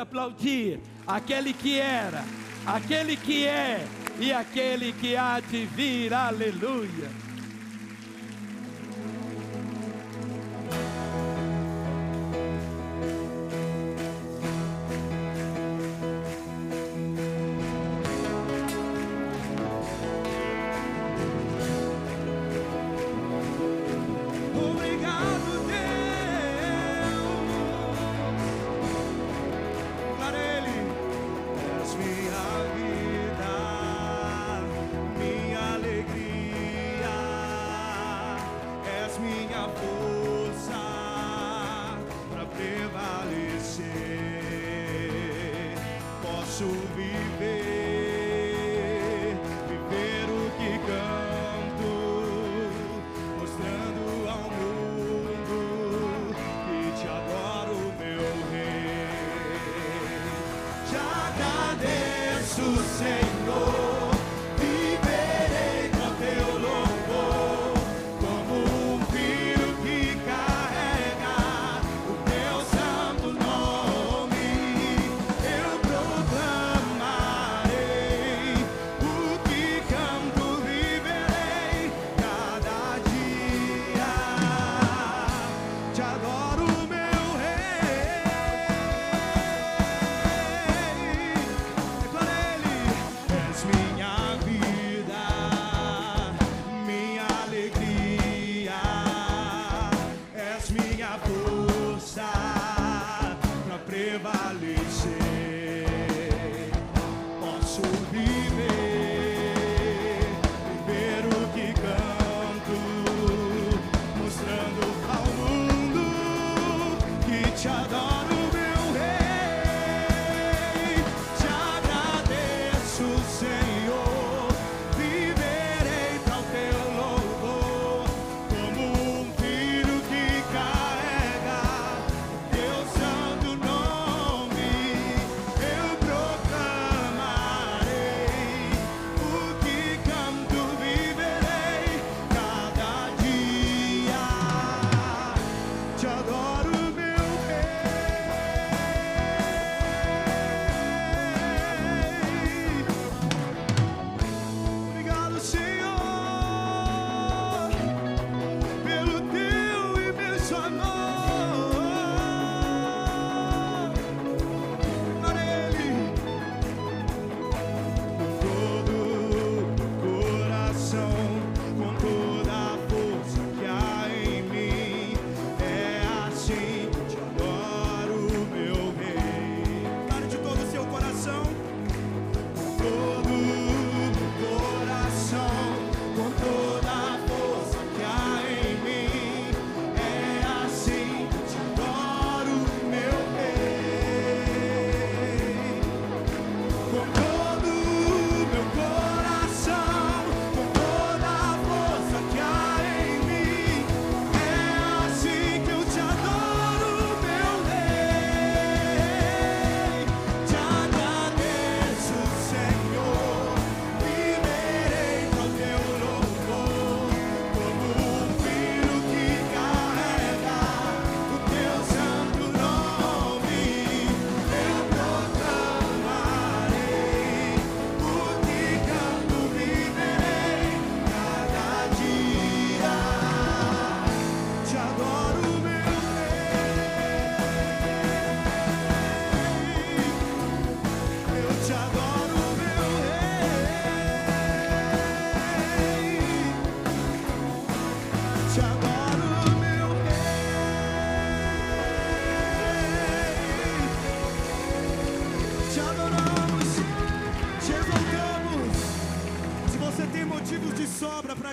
aplaudir aquele que era, aquele que é e aquele que há de vir. Aleluia.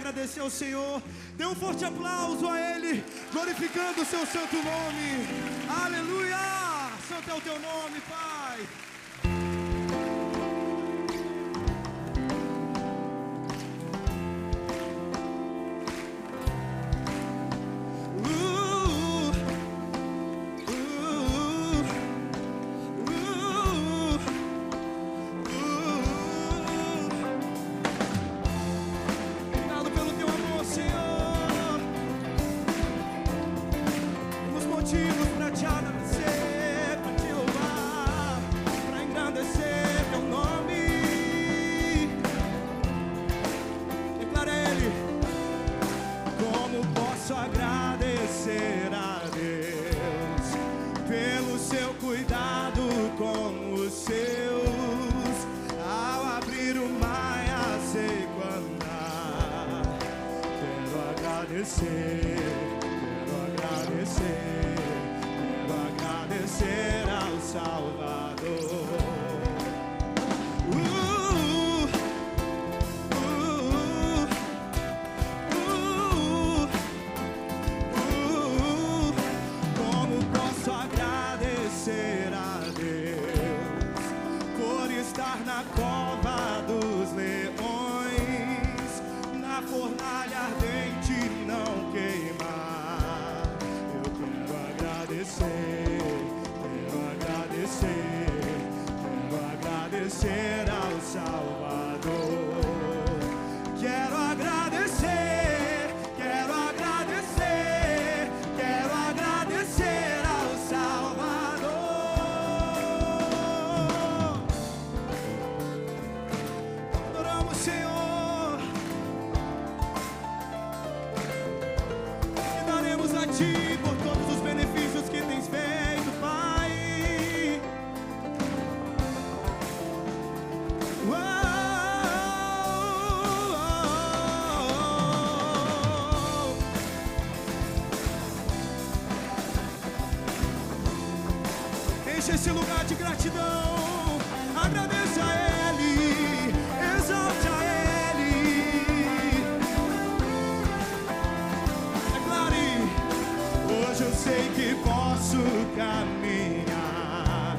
Agradecer ao Senhor, dê um forte aplauso a Ele, glorificando o seu santo nome. Aleluia! Santo é o teu nome, Pai. Motivos pra te agradecer, pra te louvar. agradecer ao Salvador. Como posso agradecer a Deus por estar na cova dos leões, na fornalha ardente não queimar. Eu quero agradecer ao Salvador. Quero agradecer ao Salvador. Adoramos, Senhor, e daremos a Ti por todos os benefícios que tens feito, Pai. Enche esse lugar de gratidão. Agradeça a Ele, exalte a Ele. Declare: hoje eu sei que posso caminhar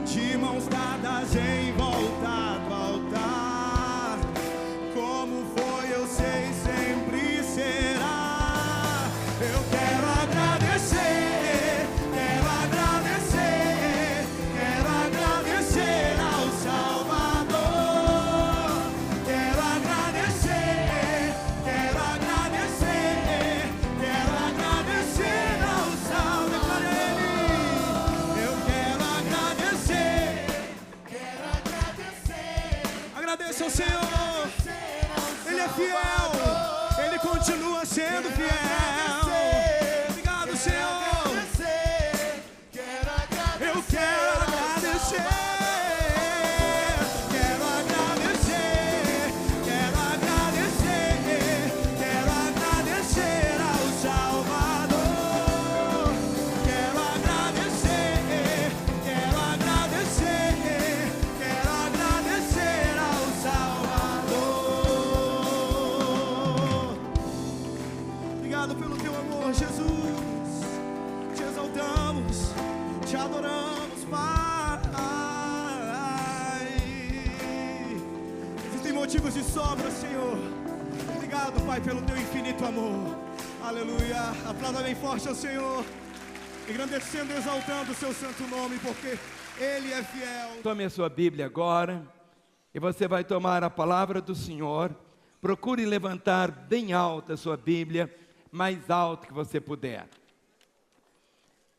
de mãos dadas em volta do altar. Como foi, eu sei, sempre será. Eu quero agradecer. Agradeça ao Senhor. Ele é fiel. Ele continua sendo fiel. Obrigado, Senhor. Eu quero agradecer. Quero agradecer ao Salvador. Quero agradecer ao Salvador. Obrigado pelo teu amor, Jesus. Te exaltamos, te adoramos, Pai. Existem motivos de sobra, Senhor. Obrigado, Pai, pelo teu infinito amor. Aleluia. Aplauda bem forte ao Senhor, engrandecendo e exaltando o seu santo nome, porque Ele é fiel. Tome a sua Bíblia agora e você vai tomar a palavra do Senhor. Procure levantar bem alta a sua Bíblia, mais alto que você puder.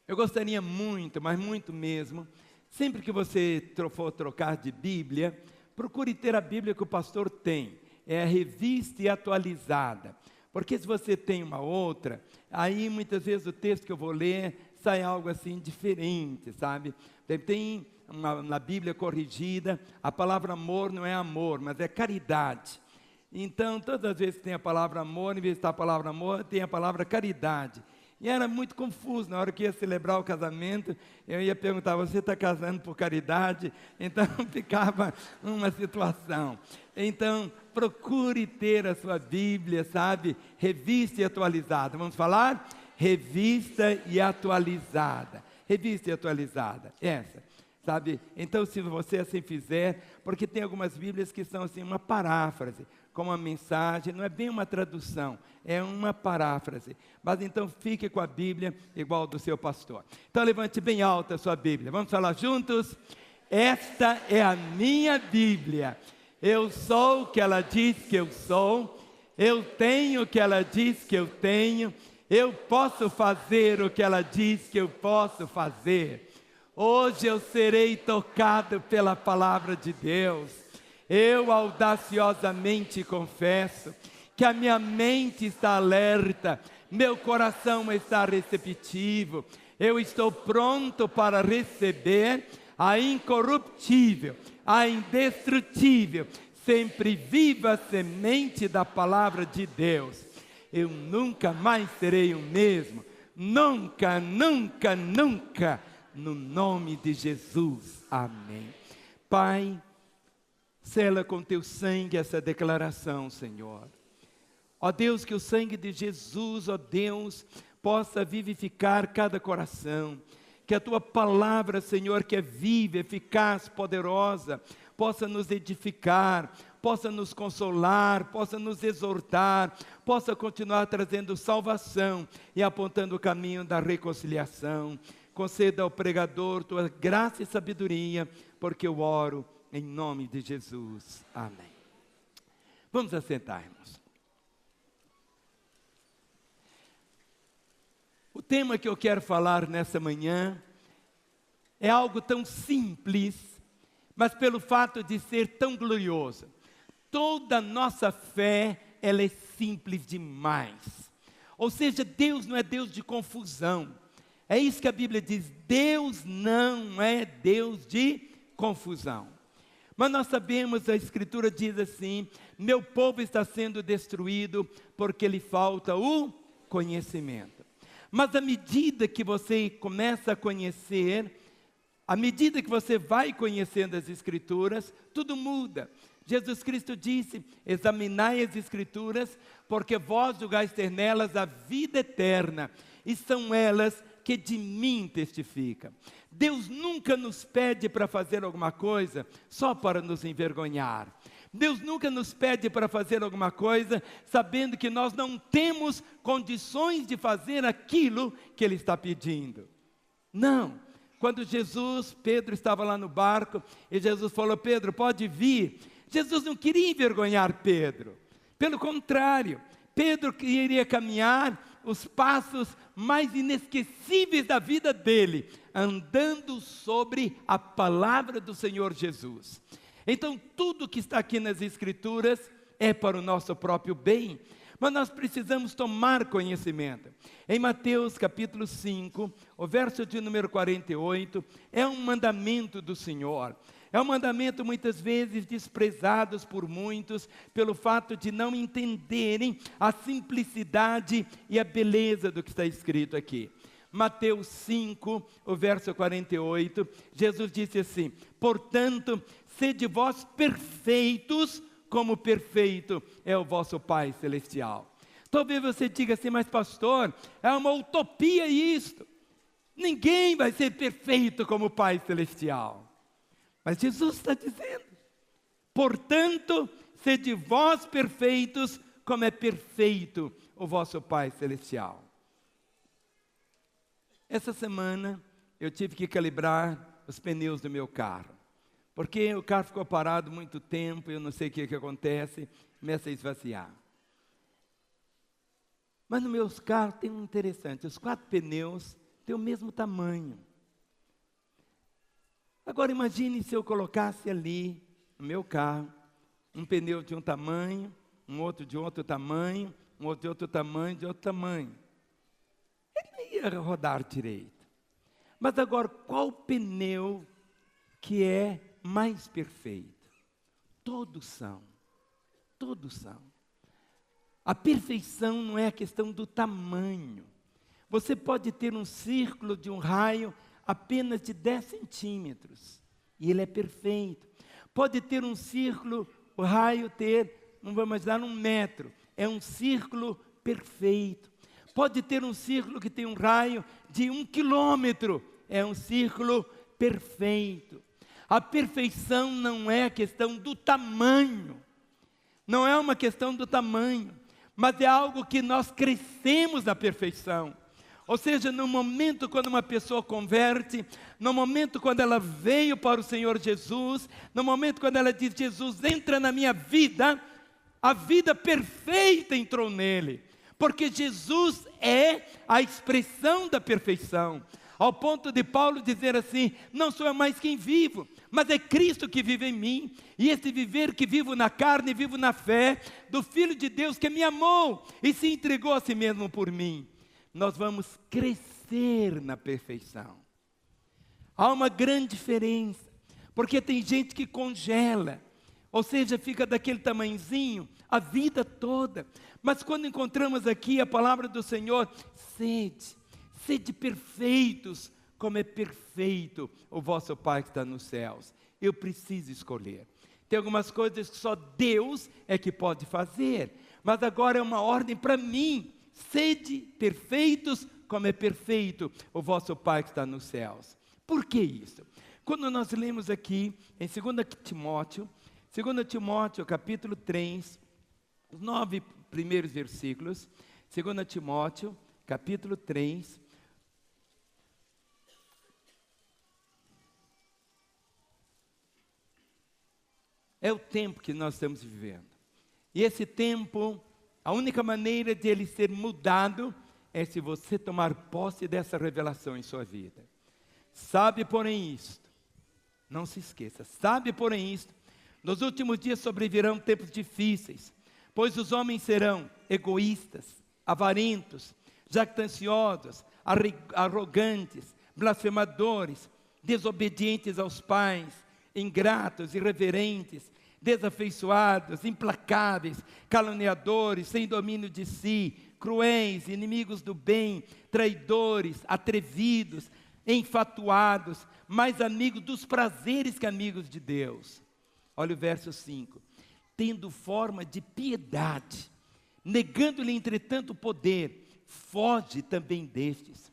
Eu gostaria muito, mas muito mesmo, sempre que você for trocar de Bíblia, procure ter a Bíblia que o pastor tem. É a revista e atualizada. Porque se você tem uma outra, aí muitas vezes o texto que eu vou ler sai algo assim diferente, sabe? Tem na Bíblia corrigida, a palavra amor não é amor, mas é caridade. Então, todas as vezes que tem a palavra amor, em vez de estar a palavra amor, tem a palavra caridade. E era muito confuso, na hora que ia celebrar o casamento, eu ia perguntar: você está casando por caridade? Então ficava uma situação. Então, procure ter a sua Bíblia, sabe? Revista e atualizada. Vamos falar? Revista e atualizada. Revista e atualizada, essa. Sabe? Então, se você assim fizer, porque tem algumas Bíblias que são assim, uma paráfrase, como uma mensagem, não é bem uma tradução, é uma paráfrase. Mas então fique com a Bíblia igual do seu pastor. Então levante bem alta a sua Bíblia. Vamos falar juntos? Esta é a minha Bíblia. Eu sou o que ela diz que eu sou. Eu tenho o que ela diz que eu tenho. Eu posso fazer o que ela diz que eu posso fazer. Hoje eu serei tocado pela palavra de Deus. Eu audaciosamente confesso que a minha mente está alerta, meu coração está receptivo, eu estou pronto para receber a incorruptível, a indestrutível, sempre viva semente da palavra de Deus. eu nunca mais serei o mesmo. Nunca, nunca, nunca. No nome de Jesus. Amém. Pai, sela com teu sangue essa declaração, Senhor. Ó Deus, que o sangue de Jesus, ó Deus, possa vivificar cada coração. Que a tua palavra, Senhor, que é viva, eficaz, poderosa, possa nos edificar, possa nos consolar, possa nos exortar, possa continuar trazendo salvação e apontando o caminho da reconciliação. Conceda ao pregador tua graça e sabedoria, porque eu oro em nome de Jesus. Amém. Vamos assentar, irmãos. O tema que eu quero falar nessa manhã é algo tão simples, mas pelo fato de ser tão glorioso. Toda nossa fé, ela é simples demais. Ou seja, Deus não é Deus de confusão. É isso que a Bíblia diz, Deus não é Deus de confusão. Mas nós sabemos, a Escritura diz assim, meu povo está sendo destruído porque lhe falta o conhecimento. Mas à medida que você começa a conhecer, à medida que você vai conhecendo as Escrituras, tudo muda. Jesus Cristo disse, examinai as Escrituras, porque vós julgais ter nelas a vida eterna, e são elas que de mim testificam. Deus nunca nos pede para fazer alguma coisa só para nos envergonhar. Deus nunca nos pede para fazer alguma coisa sabendo que nós não temos condições de fazer aquilo que Ele está pedindo. Não. Quando Pedro estava lá no barco, e Jesus falou, Pedro, pode vir. Jesus não queria envergonhar Pedro. Pelo contrário, Pedro queria caminhar os passos mais inesquecíveis da vida dele, andando sobre a palavra do Senhor Jesus. Então, tudo que está aqui nas Escrituras é para o nosso próprio bem, mas nós precisamos tomar conhecimento. Em Mateus capítulo 5, o verso de número 48, é um mandamento do Senhor. É um mandamento muitas vezes desprezado por muitos, pelo fato de não entenderem a simplicidade e a beleza do que está escrito aqui. Mateus 5, o verso 48, Jesus disse assim, portanto, sede vós perfeitos, como perfeito é o vosso Pai Celestial. Talvez você diga assim, mas pastor, é uma utopia isto. Ninguém vai ser perfeito como o Pai Celestial. Mas Jesus está dizendo, portanto, sede vós perfeitos, como é perfeito o vosso Pai Celestial. Essa semana, eu tive que calibrar os pneus do meu carro. Porque o carro ficou parado muito tempo, eu não sei o que acontece, começa a esvaziar. Mas no meu carro tem um interessante, os 4 pneus têm o mesmo tamanho. Agora imagine se eu colocasse ali, no meu carro, um pneu de um tamanho, um outro de outro tamanho, um outro de outro tamanho, de outro tamanho. Ele não ia rodar direito. Mas agora, qual pneu que é mais perfeito? Todos são. Todos são. A perfeição não é a questão do tamanho. Você pode ter um círculo de um raio apenas de 10 centímetros, e ele é perfeito. Pode ter um círculo, o raio ter, não vamos dar 1 metro, é um círculo perfeito. Pode ter um círculo que tem um raio de 1 quilômetro, é um círculo perfeito. A perfeição não é a questão do tamanho, não é uma questão do tamanho, mas é algo que nós crescemos na perfeição. Ou seja, no momento quando uma pessoa converte, no momento quando ela veio para o Senhor Jesus, no momento quando ela diz, Jesus, entra na minha vida, a vida perfeita entrou nele. Porque Jesus é a expressão da perfeição. Ao ponto de Paulo dizer assim, não sou eu mais quem vivo, mas é Cristo que vive em mim. E esse viver que vivo na carne, vivo na fé do Filho de Deus que me amou e se entregou a si mesmo por mim. Nós vamos crescer na perfeição. Há uma grande diferença, porque tem gente que congela. ou seja, fica daquele tamanhozinho a vida toda. Mas quando encontramos aqui a palavra do Senhor, sede perfeitos, como é perfeito o vosso Pai que está nos céus. Eu preciso escolher. Tem algumas coisas que só Deus é que pode fazer, mas agora é uma ordem para mim: sede perfeitos, como é perfeito o vosso Pai que está nos céus. Por que isso? Quando nós lemos aqui em 2 Timóteo capítulo 3, os 9 primeiros versículos, 2 Timóteo capítulo 3, é o tempo que nós estamos vivendo. E esse tempo, a única maneira de ele ser mudado é se você tomar posse dessa revelação em sua vida. Sabe, porém, isto, não se esqueça, sabe, porém, isto, nos últimos dias sobrevirão tempos difíceis, pois os homens serão egoístas, avarentos, jactanciosos, arrogantes, blasfemadores, desobedientes aos pais, ingratos, irreverentes, desafeiçoados, implacáveis, caluniadores, sem domínio de si, cruéis, inimigos do bem, traidores, atrevidos, enfatuados, mais amigos dos prazeres que amigos de Deus. Olha o verso 5. Tendo forma de piedade, negando-lhe entretanto o poder, foge também destes.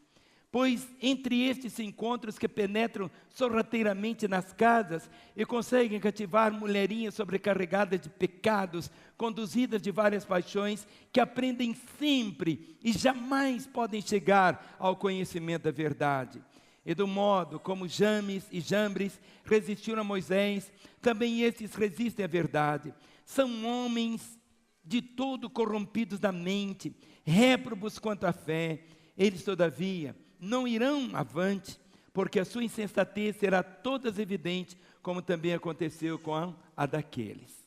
Pois entre estes se encontram os que penetram sorrateiramente nas casas e conseguem cativar mulherinhas sobrecarregadas de pecados, conduzidas de várias paixões, que aprendem sempre e jamais podem chegar ao conhecimento da verdade. E do modo como James e Jambres resistiram a Moisés, também estes resistem à verdade. São homens de todo corrompidos da mente, réprobos quanto à fé. Eles, todavia, não irão avante, porque a sua insensatez será toda evidente, como também aconteceu com a daqueles.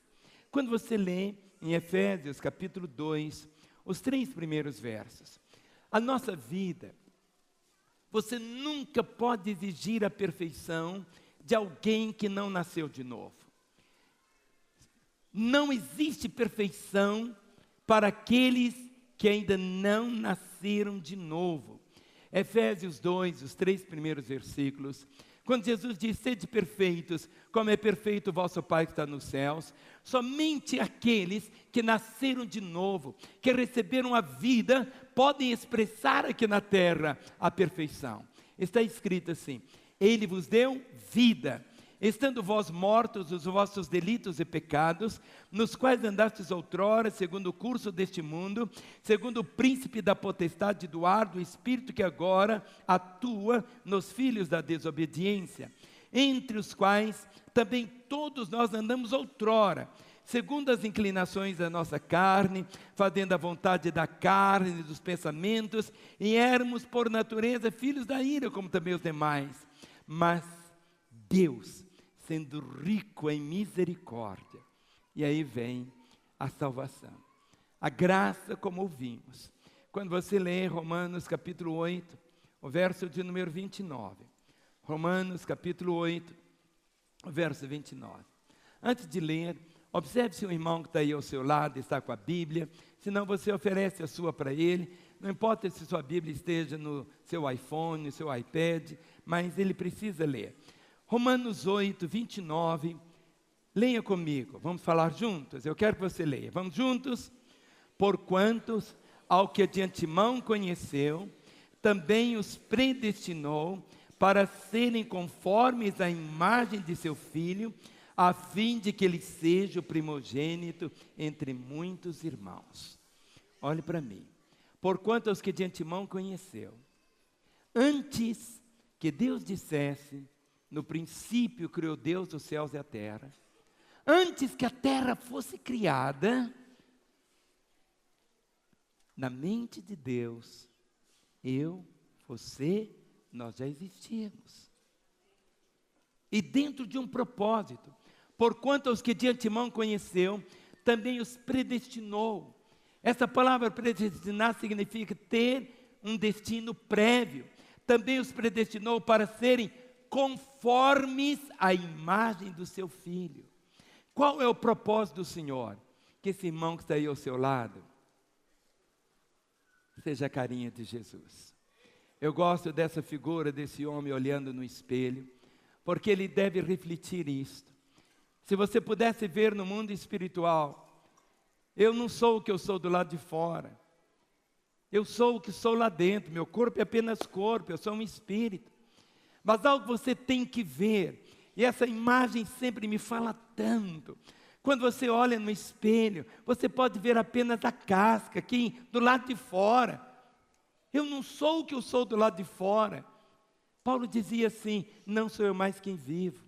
Quando você lê em Efésios capítulo 2, os 3 primeiros versos, a nossa vida, você nunca pode exigir a perfeição de alguém que não nasceu de novo. Não existe perfeição para aqueles que ainda não nasceram de novo. Efésios 2, os 3 primeiros versículos, quando Jesus diz: sede perfeitos, como é perfeito o vosso Pai que está nos céus. Somente aqueles que nasceram de novo, que receberam a vida, podem expressar aqui na terra a perfeição. Está escrito assim: Ele vos deu vida, estando vós mortos os vossos delitos e pecados, nos quais andastes outrora, segundo o curso deste mundo, segundo o príncipe da potestade do ar, do espírito que agora atua nos filhos da desobediência, entre os quais também todos nós andamos outrora, segundo as inclinações da nossa carne, fazendo a vontade da carne e dos pensamentos, e éramos por natureza filhos da ira, como também os demais. Mas Deus, sendo rico em misericórdia, e aí vem a salvação, a graça, como ouvimos. Quando você lê Romanos capítulo 8, o verso de número 29, Romanos capítulo 8, o verso 29. Antes de ler, observe se o irmão que está aí ao seu lado está com a Bíblia, senão você oferece a sua para ele. Não importa se sua Bíblia esteja no seu iPhone, no seu iPad, mas ele precisa ler. Romanos 8, 29, leia comigo, vamos falar juntos, eu quero que você leia, vamos juntos? Porquanto ao que de antemão conheceu, também os predestinou para serem conformes à imagem de seu Filho, a fim de que ele seja o primogênito entre muitos irmãos. Olhe para mim. Porquanto aos que de antemão conheceu, antes que Deus dissesse: no princípio criou Deus os céus e a terra, antes que a terra fosse criada, na mente de Deus, eu, você, nós já existíamos. E dentro de um propósito, porquanto aos que de antemão conheceu, também os predestinou. Essa palavra predestinar significa ter um destino prévio. Também os predestinou para serem conformes à imagem do seu Filho. Qual é o propósito do Senhor? Que esse irmão que está aí ao seu lado seja a carinha de Jesus. Eu gosto dessa figura, desse homem olhando no espelho, porque ele deve refletir isto. Se você pudesse ver no mundo espiritual, eu não sou o que eu sou do lado de fora. Eu sou o que sou lá dentro. Meu corpo é apenas corpo, eu sou um espírito. Mas algo você tem que ver, e essa imagem sempre me fala tanto. Quando você olha no espelho, você pode ver apenas a casca, aqui do lado de fora. Eu não sou o que eu sou do lado de fora. Paulo dizia assim: não sou eu mais quem vivo,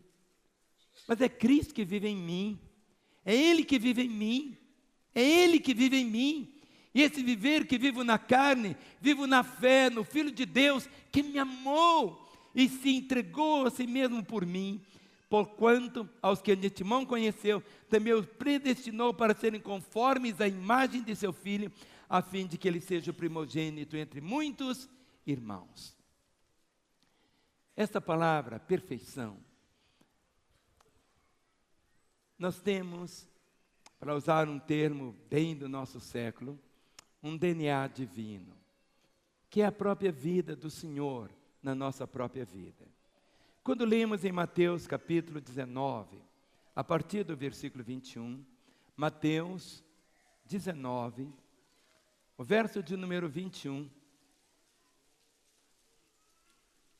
mas é Cristo que vive em mim. É Ele que vive em mim. É Ele que vive em mim. E esse viver que vivo na carne, vivo na fé, no Filho de Deus, que me amou e se entregou a si mesmo por mim. Porquanto aos que de antemão conheceu, também os predestinou para serem conformes à imagem de seu Filho, a fim de que ele seja o primogênito entre muitos irmãos. Esta palavra, perfeição, nós temos, para usar um termo bem do nosso século, um DNA divino, que é a própria vida do Senhor na nossa própria vida. Quando lemos em Mateus capítulo 19, a partir do versículo 21, Mateus 19, o verso de número 21,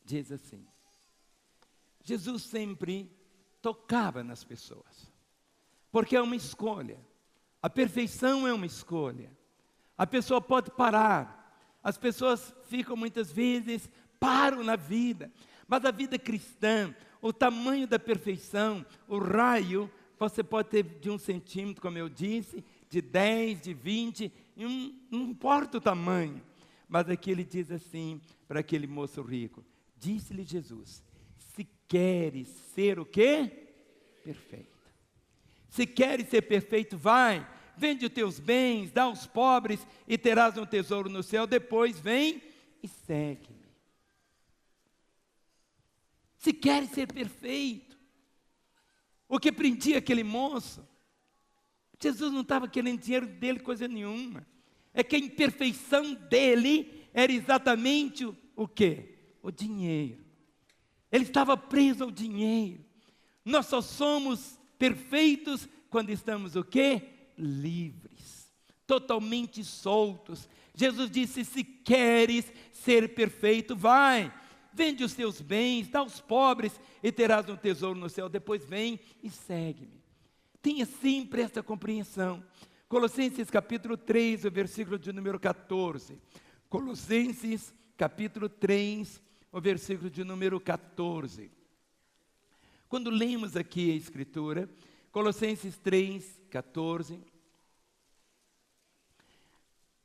diz assim: Jesus sempre tocava nas pessoas, porque é uma escolha. A perfeição é uma escolha. A pessoa pode parar. As pessoas ficam muitas vezes, param na vida. Mas a vida cristã, o tamanho da perfeição, o raio, você pode ter de 1 centímetro, como eu disse, de 10, de 20, não importa o tamanho. Mas aqui ele diz assim, para aquele moço rico: disse-lhe Jesus, se queres ser o quê? Perfeito. Se queres ser perfeito, vai, vende os teus bens, dá aos pobres e terás um tesouro no céu. Depois vem e segue-me. Se queres ser perfeito, o que prendia aquele moço? Jesus não estava querendo dinheiro dele, coisa nenhuma. É que a imperfeição dele era exatamente o quê? O dinheiro. Ele estava preso ao dinheiro. Nós só somos perfeitos quando estamos o quê? Livres, totalmente soltos. Jesus disse: se queres ser perfeito, vai, vende os teus bens, dá aos pobres e terás um tesouro no céu. Depois vem e segue-me. Tenha sempre essa compreensão. Colossenses capítulo 3, o versículo de número 14. Colossenses capítulo 3, o versículo de número 14. Quando lemos aqui a Escritura, Colossenses 3, 14,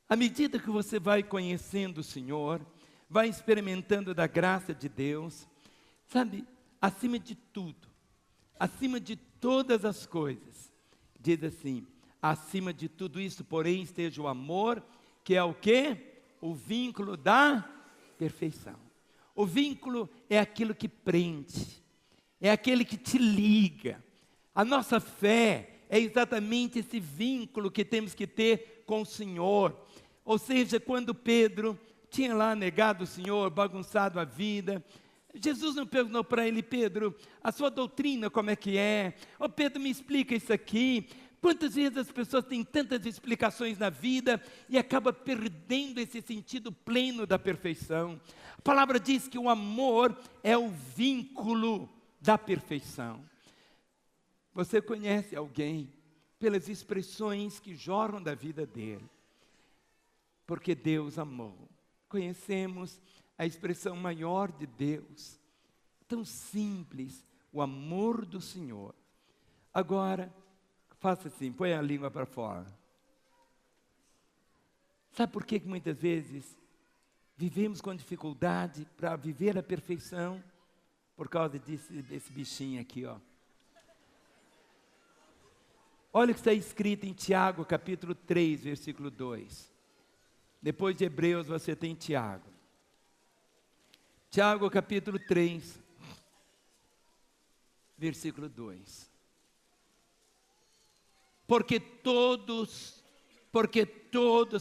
à medida que você vai conhecendo o Senhor, vai experimentando da graça de Deus, sabe, acima de tudo, acima de todas as coisas, diz assim: acima de tudo isso, porém, esteja o amor, que é o quê? O vínculo da perfeição. O vínculo é aquilo que prende, é aquele que te liga. A nossa fé é exatamente esse vínculo que temos que ter com o Senhor. Ou seja, quando Pedro tinha lá negado o Senhor, bagunçado a vida, Jesus não perguntou para ele: Pedro, a sua doutrina como é que é? Ô Pedro, me explica isso aqui. Quantas vezes as pessoas têm tantas explicações na vida e acabam perdendo esse sentido pleno da perfeição. A palavra diz que o amor é o vínculo da perfeição. Você conhece alguém pelas expressões que jorram da vida dele, porque Deus amou. Conhecemos a expressão maior de Deus, tão simples, o amor do Senhor. Agora, faça assim, põe a língua para fora. Sabe por que muitas vezes vivemos com dificuldade para viver a perfeição? Por causa desse bichinho aqui, ó. Olha o que está escrito em Tiago, capítulo 3, versículo 2. Depois de Hebreus, você tem Tiago. Tiago, capítulo 3, versículo 2. porque todos,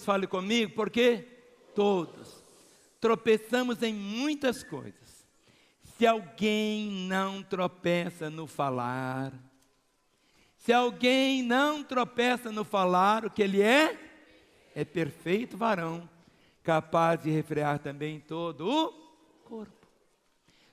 fale comigo, porque todos tropeçamos em muitas coisas. Se alguém não tropeça no falar, o que ele é perfeito varão, capaz de refrear também todo o corpo.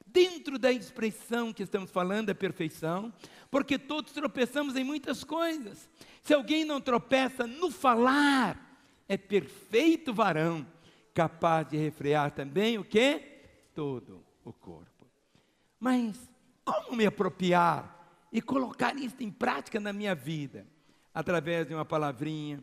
Dentro da expressão que estamos falando, da perfeição, porque todos tropeçamos em muitas coisas. Se alguém não tropeça no falar, é perfeito varão, capaz de refrear também o quê? Todo o corpo. Mas como me apropriar e colocar isso em prática na minha vida? Através de uma palavrinha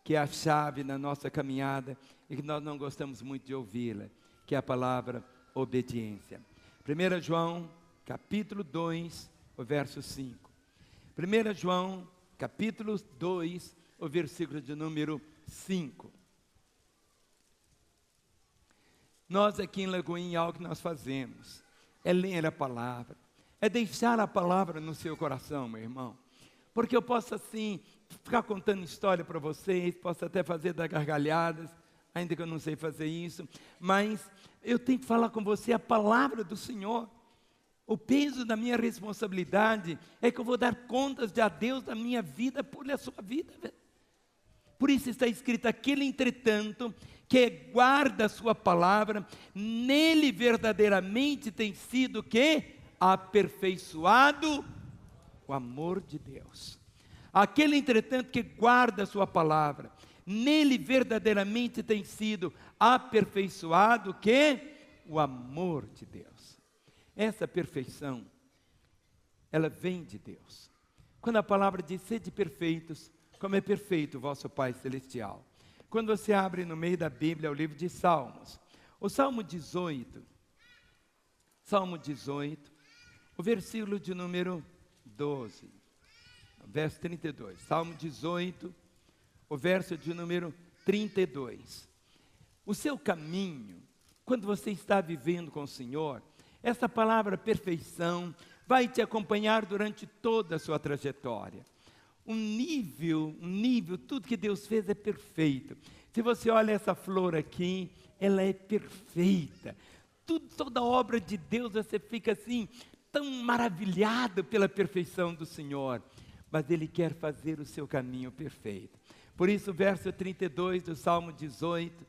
que é a chave na nossa caminhada e que nós não gostamos muito de ouvi-la, que é a palavra obediência. 1 João, capítulo 2, o verso 5. 1 João, capítulo 2, o versículo de número 5. Nós aqui em Lagoinha, algo que nós fazemos é ler a palavra, é deixar a palavra no seu coração, meu irmão. Porque eu posso assim, ficar contando história para vocês, posso até fazer dar gargalhadas, ainda que eu não sei fazer isso, mas eu tenho que falar com você a palavra do Senhor. O peso da minha responsabilidade é que eu vou dar contas a Deus da minha vida por a sua vida. Por isso está escrito: aquele, entretanto, que guarda a sua palavra, nele verdadeiramente tem sido o quê? Aperfeiçoado o amor de Deus. Aquele, entretanto, que guarda a sua palavra, nele verdadeiramente tem sido aperfeiçoado o quê? O amor de Deus. Essa perfeição, ela vem de Deus. Quando a palavra diz: sede perfeitos, como é perfeito o vosso Pai Celestial. Quando você abre no meio da Bíblia o livro de Salmos, o Salmo 18, o versículo de número 12, verso 32, Salmo 18, o verso de número 32. O seu caminho, quando você está vivendo com o Senhor, essa palavra perfeição vai te acompanhar durante toda a sua trajetória. Um nível, tudo que Deus fez é perfeito. Se você olha essa flor aqui, ela é perfeita. Toda obra de Deus, você fica assim, tão maravilhado pela perfeição do Senhor. Mas Ele quer fazer o seu caminho perfeito. Por isso o verso 32 do Salmo 18,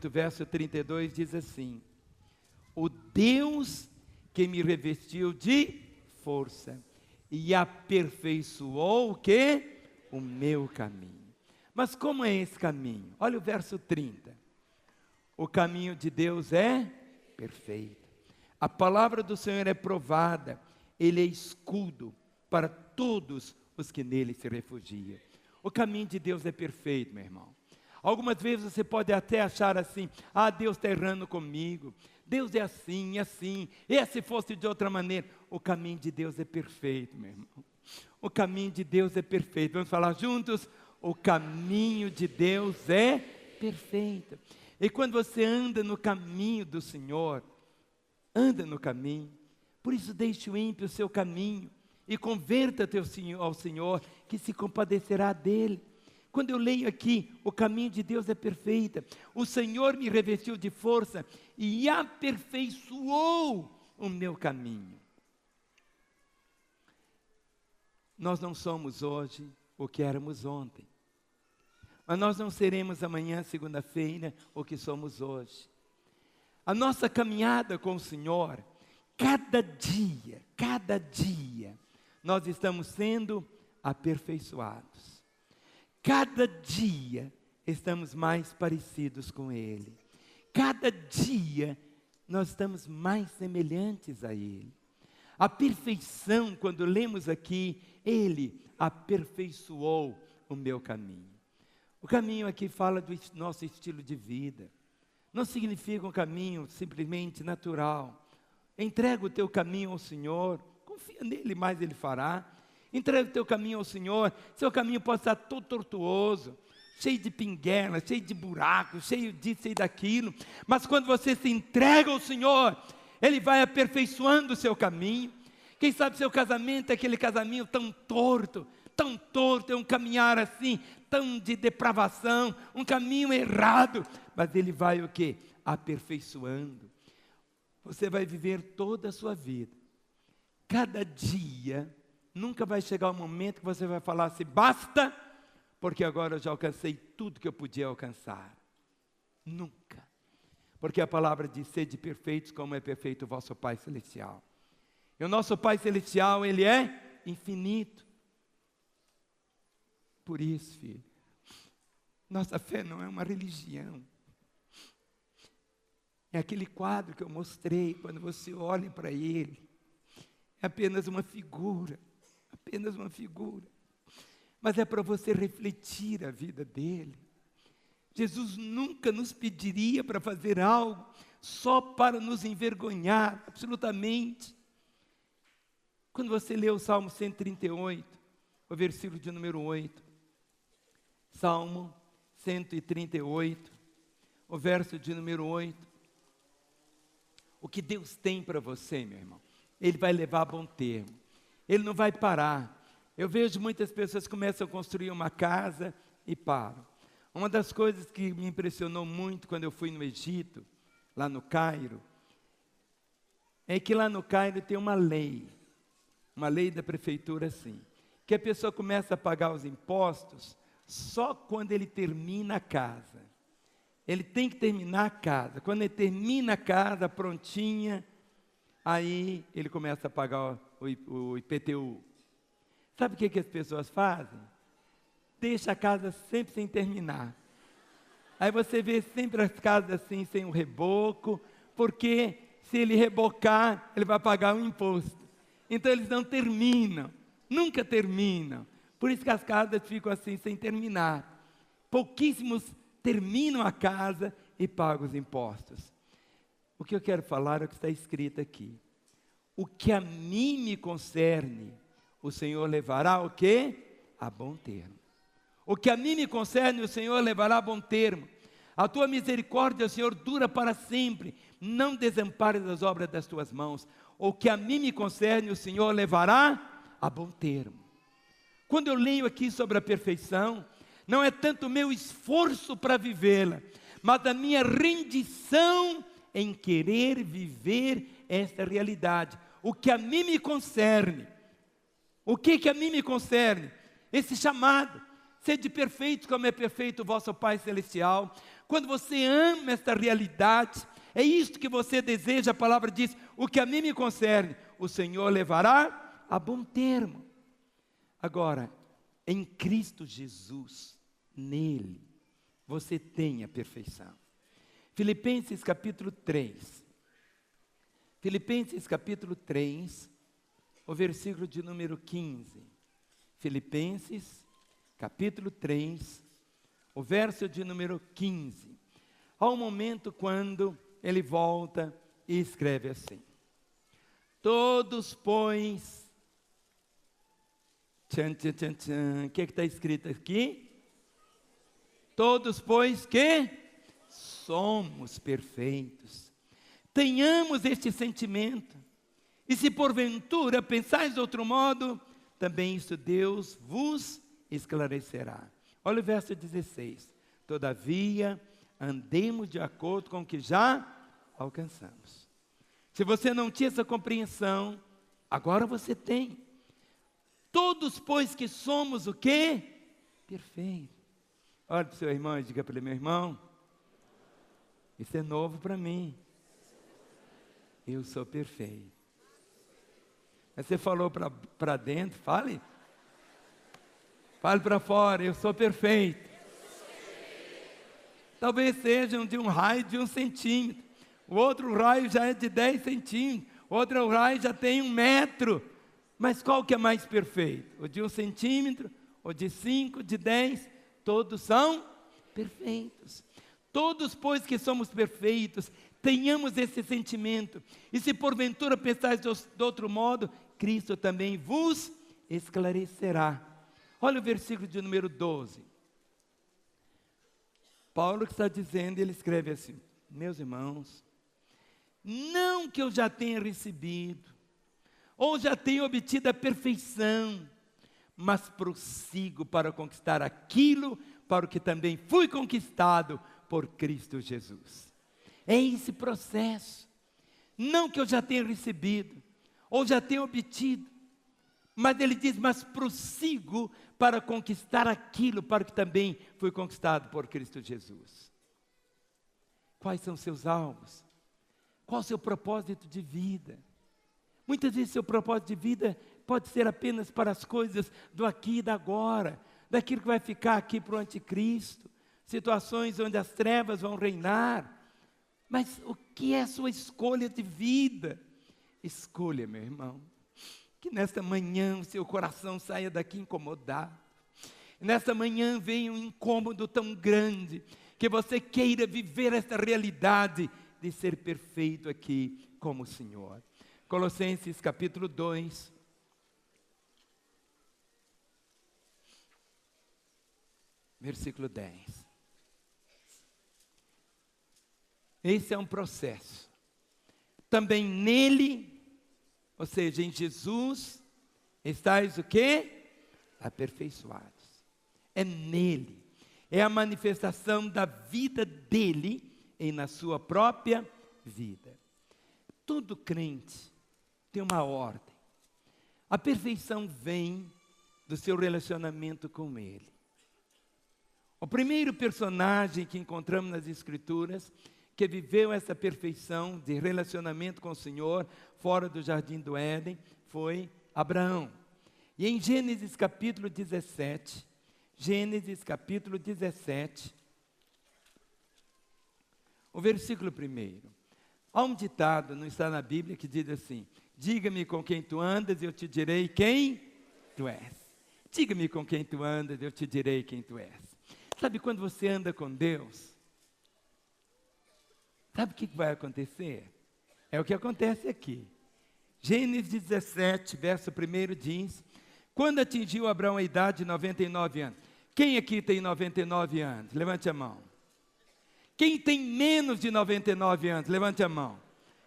verso 32 diz assim: o Deus que me revestiu de força e aperfeiçoou o quê? O meu caminho. Mas como é esse caminho? Olha o verso 30. O caminho de Deus é perfeito. A palavra do Senhor é provada. Ele é escudo para todos os que nele se refugiam. O caminho de Deus é perfeito, meu irmão. Algumas vezes você pode até achar assim: ah, Deus está errando comigo. Deus é assim, assim. E se fosse de outra maneira? O caminho de Deus é perfeito, meu irmão. O caminho de Deus é perfeito. Vamos falar juntos? O caminho de Deus é perfeito. E quando você anda no caminho do Senhor, anda no caminho. Por isso deixe o ímpio o seu caminho e converta-te ao Senhor, que se compadecerá dele. Quando eu leio aqui, o caminho de Deus é perfeito. O Senhor me revestiu de força e aperfeiçoou o meu caminho. Nós não somos hoje o que éramos ontem. Mas nós não seremos amanhã, segunda-feira, o que somos hoje. A nossa caminhada com o Senhor, cada dia, nós estamos sendo aperfeiçoados. Cada dia estamos mais parecidos com Ele. Cada dia nós estamos mais semelhantes a Ele. A perfeição, quando lemos aqui, Ele aperfeiçoou o meu caminho. O caminho aqui fala do nosso estilo de vida. Não significa um caminho simplesmente natural. Entrega o teu caminho ao Senhor, confia nele, mais Ele fará. Entrega o teu caminho ao Senhor. Seu caminho pode estar todo tortuoso, cheio de pinguelas, cheio de buracos, cheio disso, cheio daquilo. Mas quando você se entrega ao Senhor, Ele vai aperfeiçoando o seu caminho. Quem sabe seu casamento é aquele casamento tão torto, tão torto, é um caminhar assim, tão de depravação, um caminho errado. Mas Ele vai o quê? Aperfeiçoando. Você vai viver toda a sua vida. Cada dia, nunca vai chegar um momento que você vai falar assim, basta, porque agora eu já alcancei tudo que eu podia alcançar. Nunca. Porque a palavra diz, sede perfeitos como é perfeito o vosso Pai Celestial. E o nosso Pai Celestial, Ele é infinito. Por isso, filho, nossa fé não é uma religião. É aquele quadro que eu mostrei, quando você olha para ele, é apenas uma figura, apenas uma figura. Mas é para você refletir a vida dele. Jesus nunca nos pediria para fazer algo só para nos envergonhar, absolutamente. Quando você lê o Salmo 138, o versículo de número 8, Salmo 138, o verso de número 8, o que Deus tem para você, meu irmão, Ele vai levar a bom termo, Ele não vai parar. Eu vejo muitas pessoas que começam a construir uma casa e param. Uma das coisas que me impressionou muito quando eu fui no Egito, lá no Cairo, é que lá no Cairo tem uma lei da prefeitura assim, que a pessoa começa a pagar os impostos só quando ele termina a casa. Ele tem que terminar a casa. Quando ele termina a casa prontinha, aí ele começa a pagar o IPTU. Sabe o que as pessoas fazem? Deixa a casa sempre sem terminar. Aí você vê sempre as casas assim, sem um reboco, porque se ele rebocar, ele vai pagar um imposto. Então eles não terminam, nunca terminam. Por isso que as casas ficam assim, sem terminar. Pouquíssimos terminam a casa e pagam os impostos. O que eu quero falar é o que está escrito aqui. O que a mim me concerne, o Senhor levará o quê? A bom termo. O que a mim me concerne, o Senhor levará a bom termo. A tua misericórdia, Senhor, dura para sempre. Não desampares as obras das tuas mãos. O que a mim me concerne, o Senhor levará a bom termo. Quando eu leio aqui sobre a perfeição, não é tanto o meu esforço para vivê-la, mas a minha rendição em querer viver esta realidade. O que a mim me concerne. O que a mim me concerne? Esse chamado. Sede perfeitos como é perfeito o vosso Pai Celestial. Quando você ama esta realidade, é isto que você deseja, a palavra diz, o que a mim me concerne, o Senhor levará a bom termo. Agora, em Cristo Jesus, nele, você tem a perfeição. Filipenses capítulo 3. Filipenses capítulo 3, o versículo de número 15. Filipenses capítulo 3, o verso de número 15. Há um momento quando ele volta e escreve assim: todos, pois... O que está escrito aqui? Todos, pois, que somos perfeitos, tenhamos este sentimento, e se porventura pensais de outro modo, também isso Deus vos esclarecerá. Olha o verso 16. Todavia, andemos de acordo com o que já alcançamos. Se você não tinha essa compreensão, agora você tem. Todos, pois, que somos o quê? Perfeito. Olha para o seu irmão e diga para ele: meu irmão, isso é novo para mim. Eu sou perfeito. Mas você falou para dentro, fale. Fale para fora, eu sou perfeito. Talvez sejam de um raio de 1 centímetro. O outro raio já é de 10 centímetros. O outro raio já tem 1 metro. Mas qual que é mais perfeito? O de 1 centímetro, o de 5, de 10, todos são perfeitos. Todos, pois, que somos perfeitos, tenhamos esse sentimento. E se porventura pensais de outro modo, Cristo também vos esclarecerá. Olha o versículo de número 12. Paulo que está dizendo, ele escreve assim: meus irmãos, não que eu já tenha recebido, ou já tenho obtido a perfeição, mas prossigo para conquistar aquilo para o que também fui conquistado por Cristo Jesus. É esse processo. Não que eu já tenha recebido, ou já tenha obtido, mas ele diz, mas prossigo para conquistar aquilo para o que também fui conquistado por Cristo Jesus. Quais são seus alvos? Qual o seu propósito de vida? Muitas vezes seu propósito de vida pode ser apenas para as coisas do aqui e da agora, daquilo que vai ficar aqui para o anticristo, situações onde as trevas vão reinar. Mas o que é a sua escolha de vida? Escolha, meu irmão, que nesta manhã o seu coração saia daqui incomodado. Nesta manhã venha um incômodo tão grande, que você queira viver esta realidade de ser perfeito aqui como o Senhor. Colossenses capítulo 2. Versículo 10. Esse é um processo. Também nele, ou seja, em Jesus, estáis o quê? Aperfeiçoados. É nele. É a manifestação da vida dele na sua própria vida. Todo crente tem uma ordem. A perfeição vem do seu relacionamento com ele. O primeiro personagem que encontramos nas Escrituras que viveu essa perfeição de relacionamento com o Senhor fora do jardim do Éden foi Abraão. E em Gênesis capítulo 17, o versículo 1. Há um ditado, não está na Bíblia, que diz assim: diga-me com quem tu andas e eu te direi quem tu és. Diga-me com quem tu andas e eu te direi quem tu és. Sabe quando você anda com Deus? Sabe o que vai acontecer? É o que acontece aqui. Gênesis 17, verso 1 diz: quando atingiu Abraão a idade de 99 anos. Quem aqui tem 99 anos? Levante a mão. Quem tem menos de 99 anos? Levante a mão.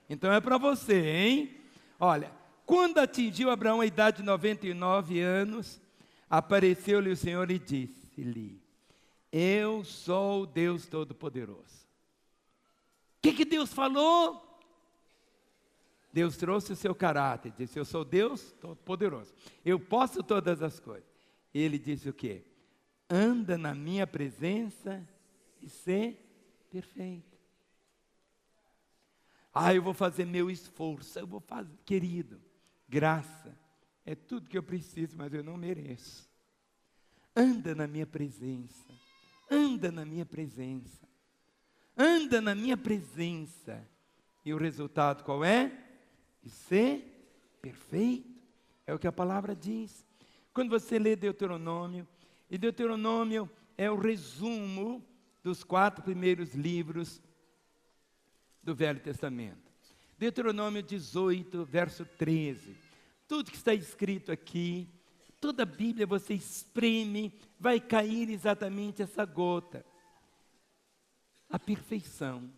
Então é para você, hein? Olha, quando atingiu Abraão a idade de 99 anos, apareceu-lhe o Senhor e disse-lhe: eu sou o Deus Todo-Poderoso. O que Deus falou? Deus trouxe o seu caráter, disse: eu sou Deus Todo-Poderoso, eu posso todas as coisas. Ele disse o quê? Anda na minha presença e ser perfeito. Eu vou fazer meu esforço, eu vou fazer. Querido, graça é tudo que eu preciso, mas eu não mereço. Anda na minha presença, anda na minha presença. Anda na minha presença. E o resultado qual é? De ser perfeito. É o que a palavra diz. Quando você lê Deuteronômio, e Deuteronômio é o resumo dos 4 primeiros livros do Velho Testamento. Deuteronômio 18, verso 13. Tudo que está escrito aqui, toda a Bíblia você espreme, vai cair exatamente essa gota. A perfeição.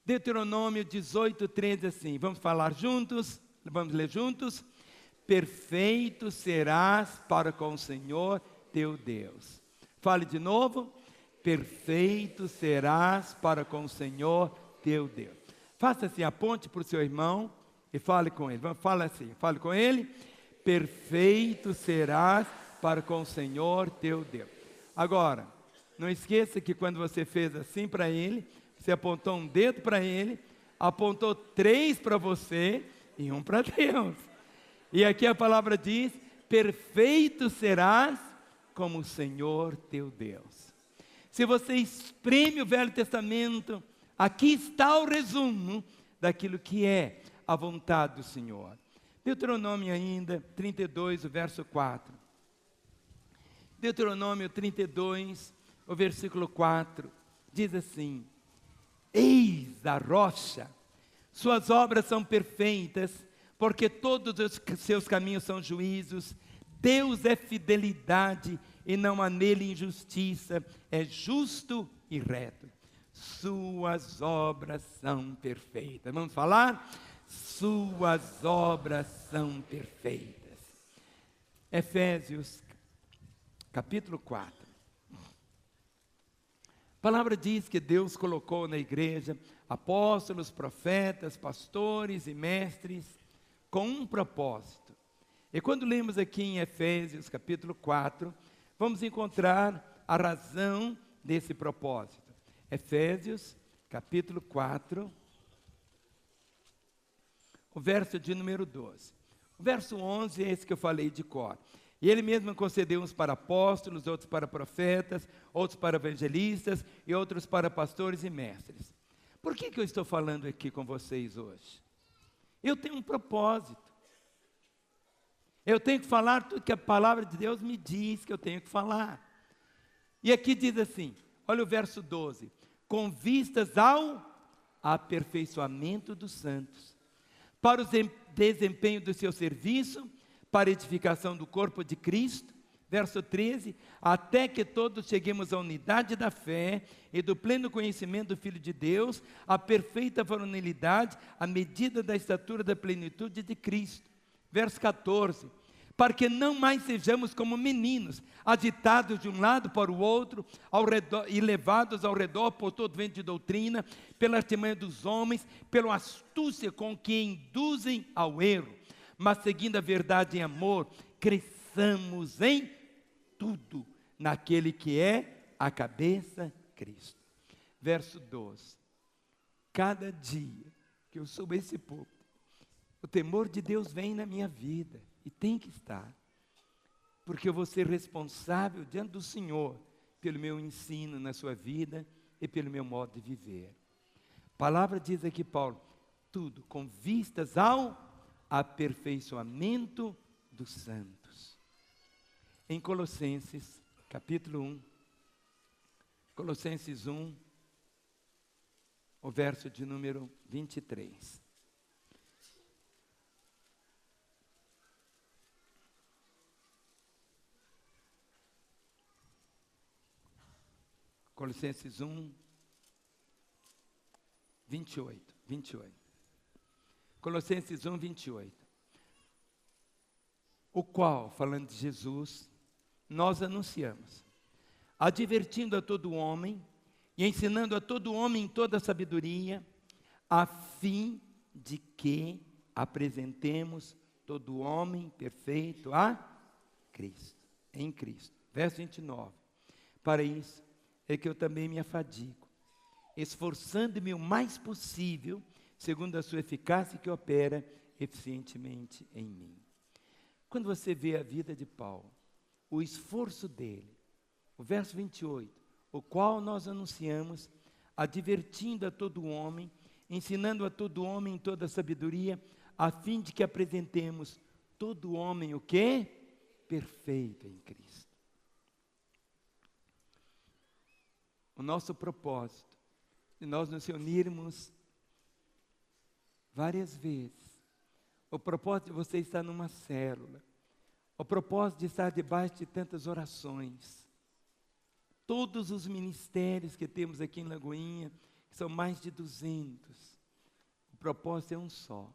Deuteronômio 18, 13, assim, vamos falar juntos? Vamos ler juntos? Perfeito serás para com o Senhor teu Deus. Fale de novo. Perfeito serás para com o Senhor teu Deus. Faça assim, aponte para o seu irmão e fale com ele. Fala assim, fale com ele. Perfeito serás para com o Senhor teu Deus. Agora, não esqueça que quando você fez assim para ele, você apontou um dedo para ele, apontou 3 para você e 1 para Deus. E aqui a palavra diz: perfeito serás como o Senhor teu Deus. Se você espreme o Velho Testamento, aqui está o resumo daquilo que é a vontade do Senhor. Deuteronômio ainda, 32, o verso 4. Deuteronômio 32, o versículo 4, diz assim: eis a rocha, suas obras são perfeitas, porque todos os seus caminhos são juízos. Deus é fidelidade e não há nele injustiça, é justo e reto. Suas obras são perfeitas. Vamos falar? Suas obras são perfeitas. Efésios, capítulo 4. A palavra diz que Deus colocou na igreja apóstolos, profetas, pastores e mestres com um propósito. E quando lemos aqui em Efésios, capítulo 4, vamos encontrar a razão desse propósito. Efésios, capítulo 4, o verso de número 12. O verso 11 é esse que eu falei de cor. E ele mesmo concedeu uns para apóstolos, outros para profetas, outros para evangelistas e outros para pastores e mestres. Por que eu estou falando aqui com vocês hoje? Eu tenho um propósito. Eu tenho que falar tudo que a palavra de Deus me diz que eu tenho que falar. E aqui diz assim, olha o verso 12. Com vistas ao aperfeiçoamento dos santos, para o desempenho do seu serviço, para a edificação do corpo de Cristo, verso 13, até que todos cheguemos à unidade da fé e do pleno conhecimento do Filho de Deus, à perfeita varonilidade, à medida da estatura da plenitude de Cristo. Verso 14, para que não mais sejamos como meninos, agitados de um lado para o outro, e levados ao redor por todo vento de doutrina, pela artimanha dos homens, pela astúcia com que induzem ao erro, mas seguindo a verdade em amor, cresçamos em tudo, naquele que é a cabeça, Cristo. Verso 12, cada dia que eu subo esse púlpito, o temor de Deus vem na minha vida, e tem que estar, porque eu vou ser responsável diante do Senhor, pelo meu ensino na sua vida, e pelo meu modo de viver. A palavra diz aqui, Paulo, tudo com vistas ao aperfeiçoamento dos santos. Em Colossenses, capítulo 1, Colossenses 1, o verso de número 23. Colossenses 1, 28. Colossenses 1, 28. O qual, falando de Jesus, nós anunciamos, advertindo a todo homem e ensinando a todo homem em toda a sabedoria, a fim de que apresentemos todo homem perfeito a Cristo, em Cristo. Verso 29. Para isso é que eu também me afadigo, esforçando-me o mais possível, segundo a sua eficácia que opera eficientemente em mim. Quando você vê a vida de Paulo, o esforço dele, o verso 28, o qual nós anunciamos, advertindo a todo homem, ensinando a todo homem em toda a sabedoria, a fim de que apresentemos todo homem o quê? Perfeito em Cristo. O nosso propósito, de nós nos reunirmos várias vezes, o propósito de você estar numa célula, o propósito de estar debaixo de tantas orações, todos os ministérios que temos aqui em Lagoinha, que são mais de 200, o propósito é um só,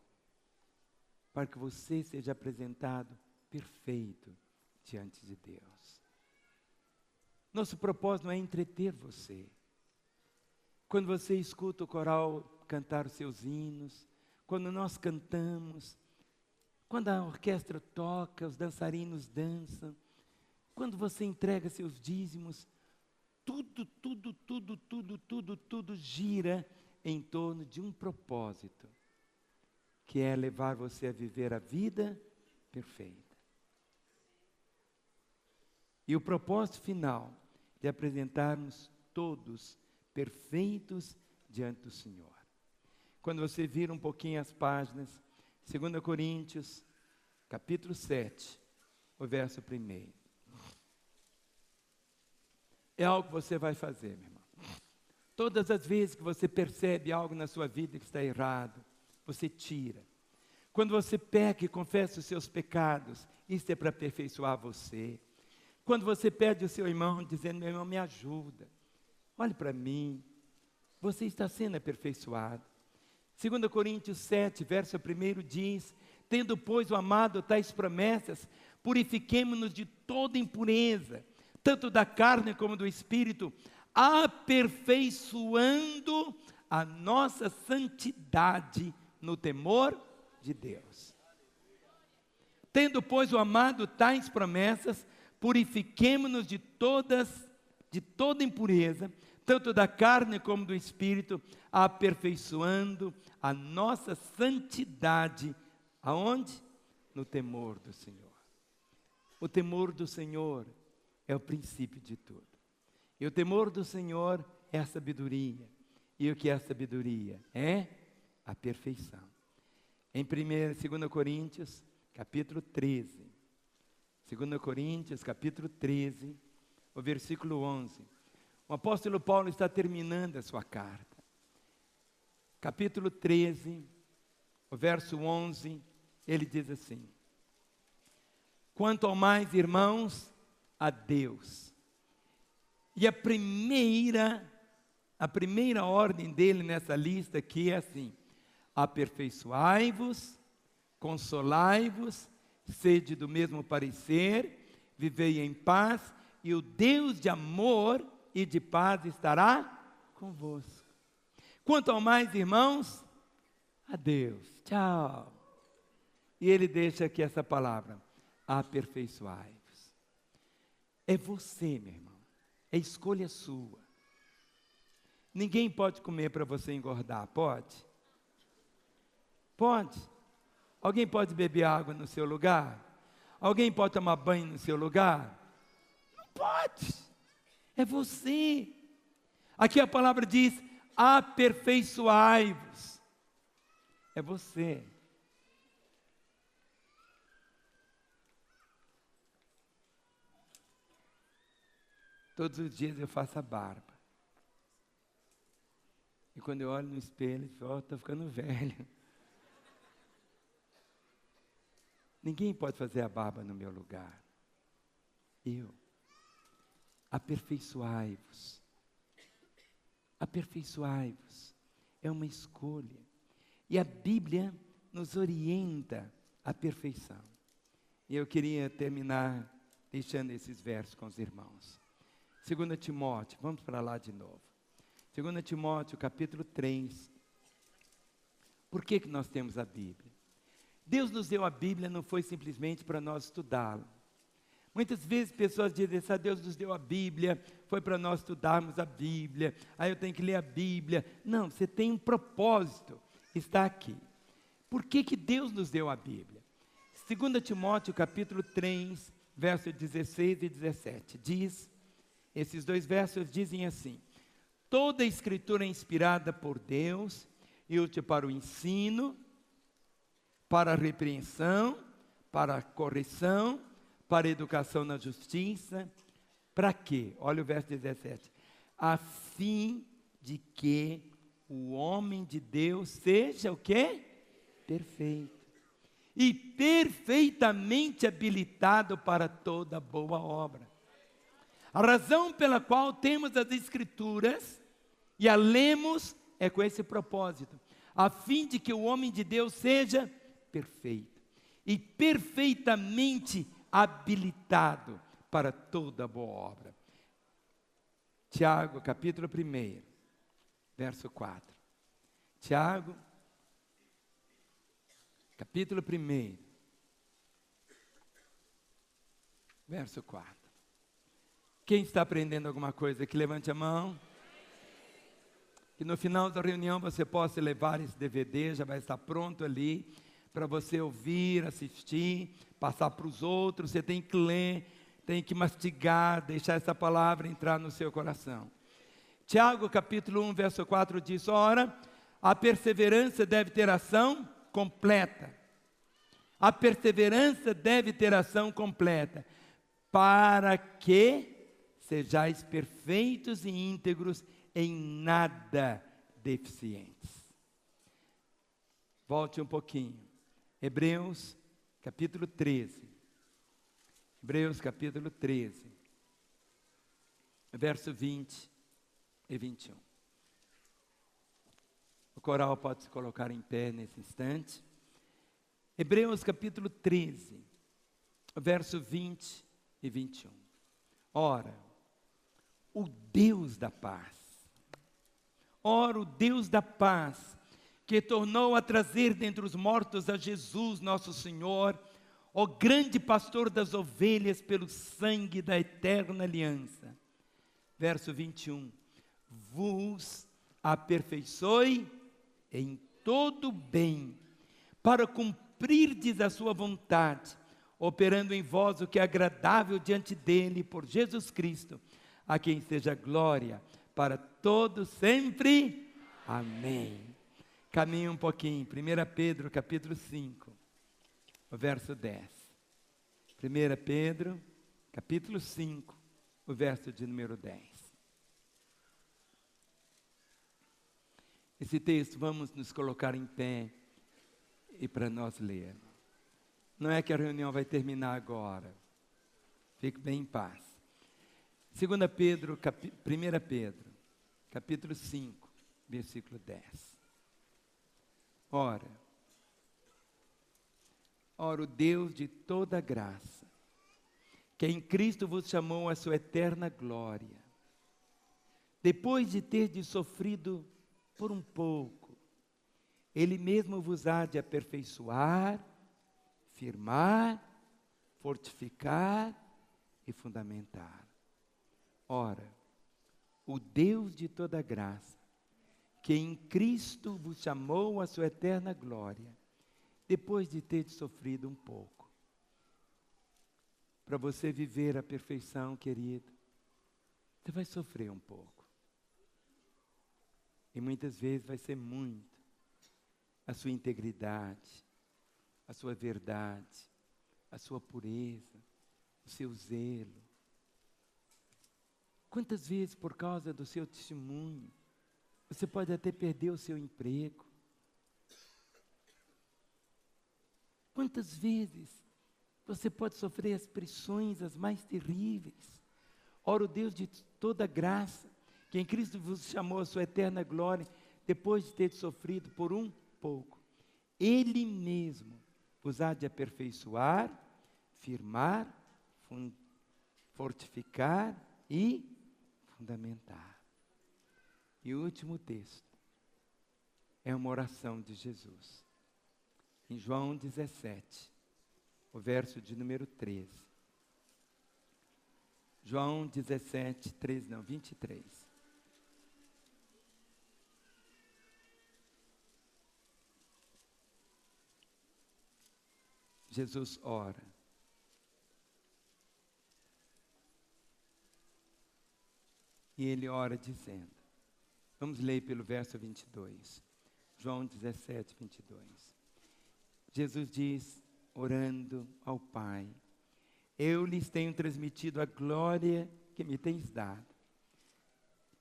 para que você seja apresentado perfeito diante de Deus. Nosso propósito não é entreter você. Quando você escuta o coral cantar os seus hinos, quando nós cantamos, quando a orquestra toca, os dançarinos dançam, quando você entrega seus dízimos, tudo gira em torno de um propósito, que é levar você a viver a vida perfeita. E o propósito final de apresentarmos todos perfeitos diante do Senhor. Quando você vira um pouquinho as páginas, 2 Coríntios, capítulo 7, o verso 1. É algo que você vai fazer, meu irmão. Todas as vezes que você percebe algo na sua vida que está errado, você tira. Quando você peca e confessa os seus pecados, isso é para aperfeiçoar você. Quando você pede o seu irmão, dizendo, meu irmão, me ajuda, olhe para mim, você está sendo aperfeiçoado. 2 Coríntios 7, verso 1 diz, tendo, pois, o amado tais promessas, purifiquemo-nos de toda impureza, tanto da carne como do espírito, aperfeiçoando a nossa santidade no temor de Deus. Tendo, pois, o amado tais promessas, purifiquemo-nos de toda impureza, tanto da carne como do espírito, aperfeiçoando a nossa santidade. Aonde? No temor do Senhor. O temor do Senhor é o princípio de tudo. E o temor do Senhor é a sabedoria. E o que é a sabedoria? É a perfeição. Em 2 Coríntios, capítulo 13. 2 Coríntios, capítulo 13, o versículo 11. O apóstolo Paulo está terminando a sua carta. Capítulo 13, o verso 11, ele diz assim: quanto ao mais, irmãos, a Deus. E a primeira ordem dele nessa lista aqui é assim: aperfeiçoai-vos, consolai-vos, sede do mesmo parecer, vivei em paz, e o Deus de amor e de paz estará convosco. Quanto ao mais, irmãos, a Deus. Tchau. E ele deixa aqui essa palavra: aperfeiçoai-vos. É você, meu irmão. É escolha sua. Ninguém pode comer para você engordar, pode? Pode. Alguém pode beber água no seu lugar? Alguém pode tomar banho no seu lugar? Não pode. É você. Aqui a palavra diz: aperfeiçoai-vos. É você. Todos os dias eu faço a barba. E quando eu olho no espelho, eu falo: estou ficando velho. Ninguém pode fazer a barba no meu lugar. Eu. Aperfeiçoai-vos. Aperfeiçoai-vos. É uma escolha. E a Bíblia nos orienta à perfeição. E eu queria terminar deixando esses versos com os irmãos. 2 Timóteo, vamos para lá de novo. 2 Timóteo, capítulo 3. Por que nós temos a Bíblia? Deus nos deu a Bíblia, não foi simplesmente para nós estudá-la. Muitas vezes pessoas dizem assim: Deus nos deu a Bíblia, foi para nós estudarmos a Bíblia, aí eu tenho que ler a Bíblia. Não, você tem um propósito, está aqui. Por que Deus nos deu a Bíblia? 2 Timóteo, capítulo 3, versos 16 e 17, diz, esses dois versos dizem assim: toda a Escritura é inspirada por Deus e útil para o ensino, para a repreensão, para a correção, para a educação na justiça. Para quê? Olha o verso 17. A fim de que o homem de Deus seja o quê? Perfeito. E perfeitamente habilitado para toda boa obra. A razão pela qual temos as Escrituras e a lemos é com esse propósito, a fim de que o homem de Deus seja perfeito e perfeitamente habilitado para toda boa obra. Tiago, capítulo 1, verso 4. Tiago, capítulo 1, verso 4. Quem está aprendendo alguma coisa aqui, levante a mão. Que no final da reunião você possa levar esse DVD, já vai estar pronto ali, para você ouvir, assistir, passar para os outros. Você tem que ler, tem que mastigar, deixar essa palavra entrar no seu coração. Tiago, capítulo 1, verso 4 diz: ora, a perseverança deve ter ação completa. A perseverança deve ter ação completa, para que sejais perfeitos e íntegros, em nada deficientes. Volte um pouquinho. Hebreus, capítulo 13. Hebreus, capítulo 13. Verso 20 e 21. O coral pode se colocar em pé nesse instante. Hebreus, capítulo 13. verso 20 e 21. Ora, o Deus da paz, o Deus da paz, que tornou a trazer dentre os mortos a Jesus, nosso Senhor, o grande pastor das ovelhas pelo sangue da eterna aliança. Verso 21. Vos aperfeiçoe em todo bem, para cumprirdes a sua vontade, operando em vós o que é agradável diante dele, por Jesus Cristo, a quem seja glória para todos sempre. Amém. Caminhe um pouquinho. 1 Pedro, capítulo 5, o verso 10. 1 Pedro, capítulo 5, o verso de número 10. Esse texto, vamos nos colocar em pé e para nós lermos. Não é que a reunião vai terminar agora. Fique bem em paz. 1 Pedro, capítulo 5, versículo 10. Ora, o Deus de toda graça, que em Cristo vos chamou à sua eterna glória, depois de terdes sofrido por um pouco, Ele mesmo vos há de aperfeiçoar, firmar, fortificar e fundamentar. Ora, o Deus de toda graça, que em Cristo vos chamou à sua eterna glória, depois de ter sofrido um pouco. Para você viver a perfeição, querido, você vai sofrer um pouco. E muitas vezes vai ser muito. A sua integridade, a sua verdade, a sua pureza, o seu zelo. Quantas vezes, por causa do seu testemunho, você pode até perder o seu emprego? Quantas vezes você pode sofrer as pressões, as mais terríveis? Ora, o Deus de toda graça, que em Cristo vos chamou à sua eterna glória, depois de ter sofrido por um pouco, Ele mesmo vos há de aperfeiçoar, firmar, fortificar e fundamentar. E o último texto é uma oração de Jesus. Em João 17, o verso de número 13. João 17, 13, não, 23. Jesus ora. E ele ora dizendo, vamos ler pelo verso 22. João 17, 22. Jesus diz, orando ao Pai, eu lhes tenho transmitido a glória que me tens dado,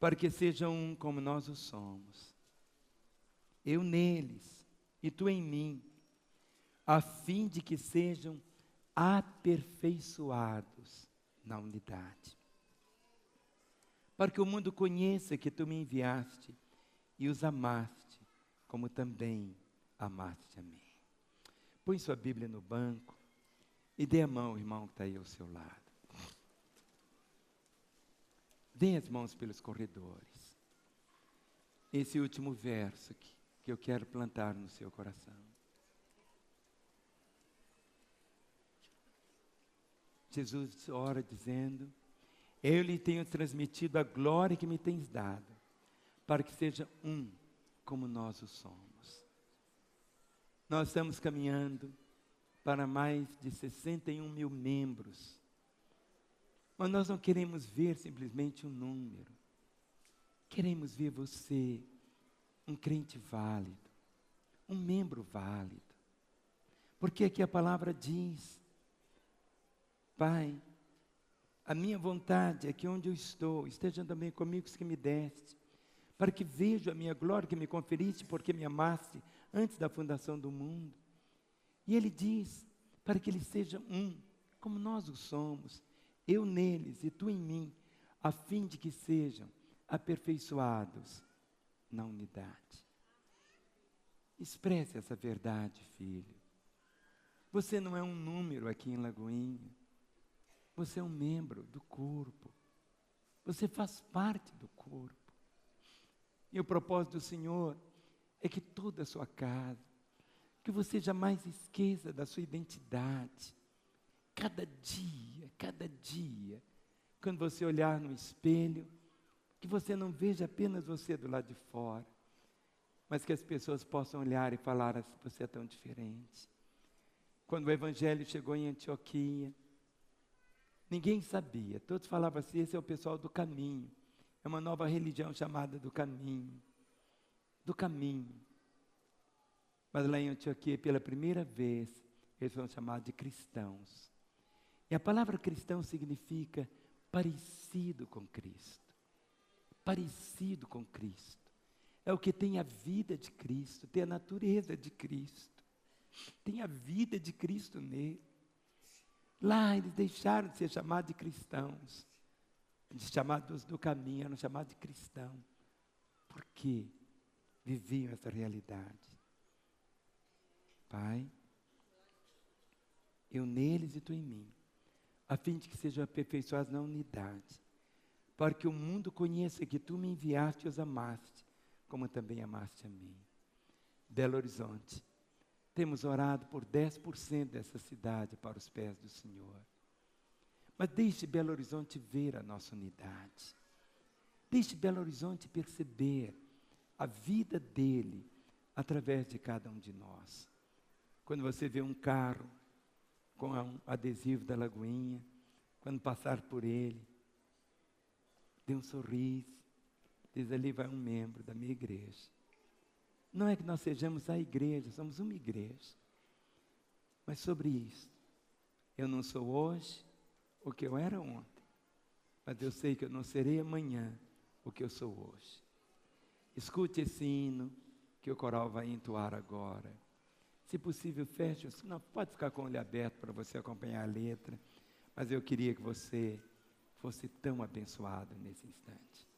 para que sejam um como nós o somos. Eu neles e tu em mim, a fim de que sejam aperfeiçoados na unidade. Para que o mundo conheça que tu me enviaste e os amaste, como também amaste a mim. Põe sua Bíblia no banco e dê a mão ao irmão que está aí ao seu lado. Dê as mãos pelos corredores. Esse último verso que eu quero plantar no seu coração. Jesus ora dizendo, eu lhe tenho transmitido a glória que me tens dado, para que seja um como nós o somos. Nós estamos caminhando para mais de 61 mil membros, mas nós não queremos ver simplesmente um número, queremos ver você, um crente válido, um membro válido, porque aqui a palavra diz, Pai, a minha vontade é que onde eu estou, estejam também comigo os que me deste, para que vejam a minha glória que me conferiste, porque me amaste antes da fundação do mundo. E ele diz, para que eles sejam um, como nós o somos, eu neles e tu em mim, a fim de que sejam aperfeiçoados na unidade. Expresse essa verdade, filho. Você não é um número aqui em Lagoinha. Você é um membro do corpo. Você faz parte do corpo. E o propósito do Senhor é que toda a sua casa, que você jamais esqueça da sua identidade. Cada dia, quando você olhar no espelho, que você não veja apenas você do lado de fora, mas que as pessoas possam olhar e falar assim: você é tão diferente. Quando o Evangelho chegou em Antioquia, ninguém sabia, todos falavam assim: esse é o pessoal do caminho, é uma nova religião chamada do caminho. Mas lá em Antioquia, pela primeira vez, eles foram chamados de cristãos. E a palavra cristão significa parecido com Cristo. Parecido com Cristo. É o que tem a vida de Cristo, tem a natureza de Cristo, tem a vida de Cristo nele. Lá eles deixaram de ser chamados de cristãos, chamados do caminho, eram chamados de cristão, porque viviam essa realidade. Pai, eu neles e tu em mim, a fim de que sejam aperfeiçoados na unidade, para que o mundo conheça que tu me enviaste e os amaste, como também amaste a mim. Belo Horizonte, temos orado por 10% dessa cidade para os pés do Senhor. Mas deixe Belo Horizonte ver a nossa unidade. Deixe Belo Horizonte perceber a vida dele através de cada um de nós. Quando você vê um carro com um adesivo da Lagoinha, quando passar por ele, dê um sorriso, diz: ali vai um membro da minha igreja. Não é que nós sejamos a igreja, somos uma igreja. Mas sobre isso, eu não sou hoje o que eu era ontem, mas eu sei que eu não serei amanhã o que eu sou hoje. Escute esse hino que o coral vai entoar agora. Se possível, feche os... Não, pode ficar com o olho aberto para você acompanhar a letra, mas eu queria que você fosse tão abençoado nesse instante.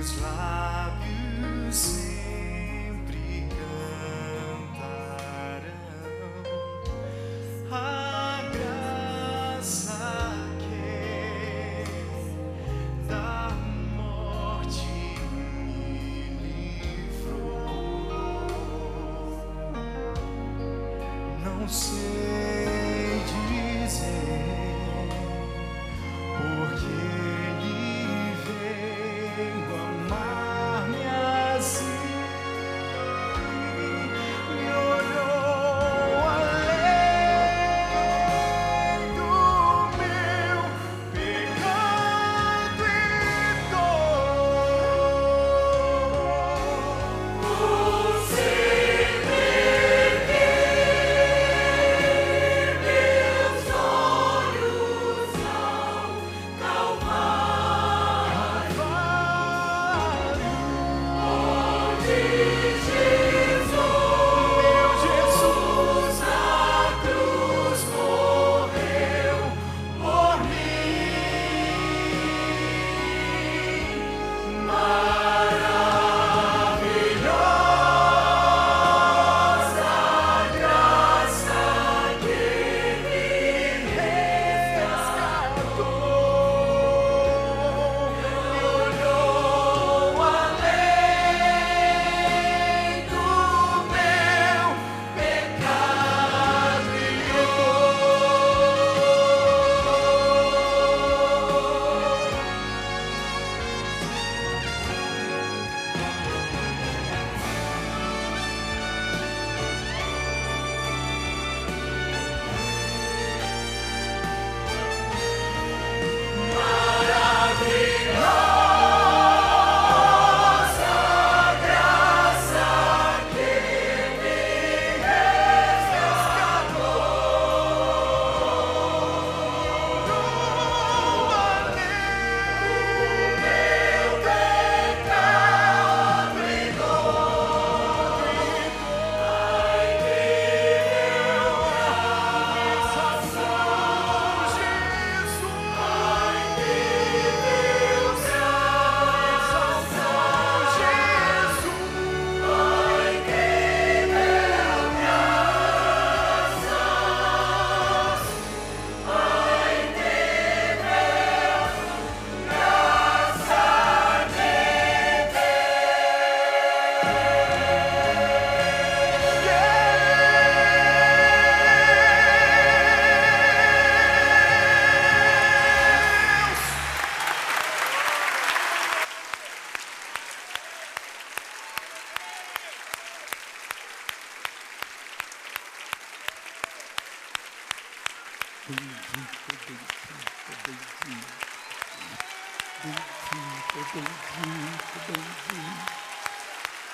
Meus lábios sempre cantarão a graça que da morte me livrou. Não sei dizer porque Ele veio amar-me assim, me olhou além do meu pecado e dor. Você meus olhos ao Calvário, onde Jesus na cruz morreu por mim. Maravilhosa graça que me resgatou, me olhou além do meu pecado e maravilhosa graça que me resgatou, meu pecado e dor. Ai, Deus, salvação, Jesus. Ai, Deus, salvação, Jesus. Ai,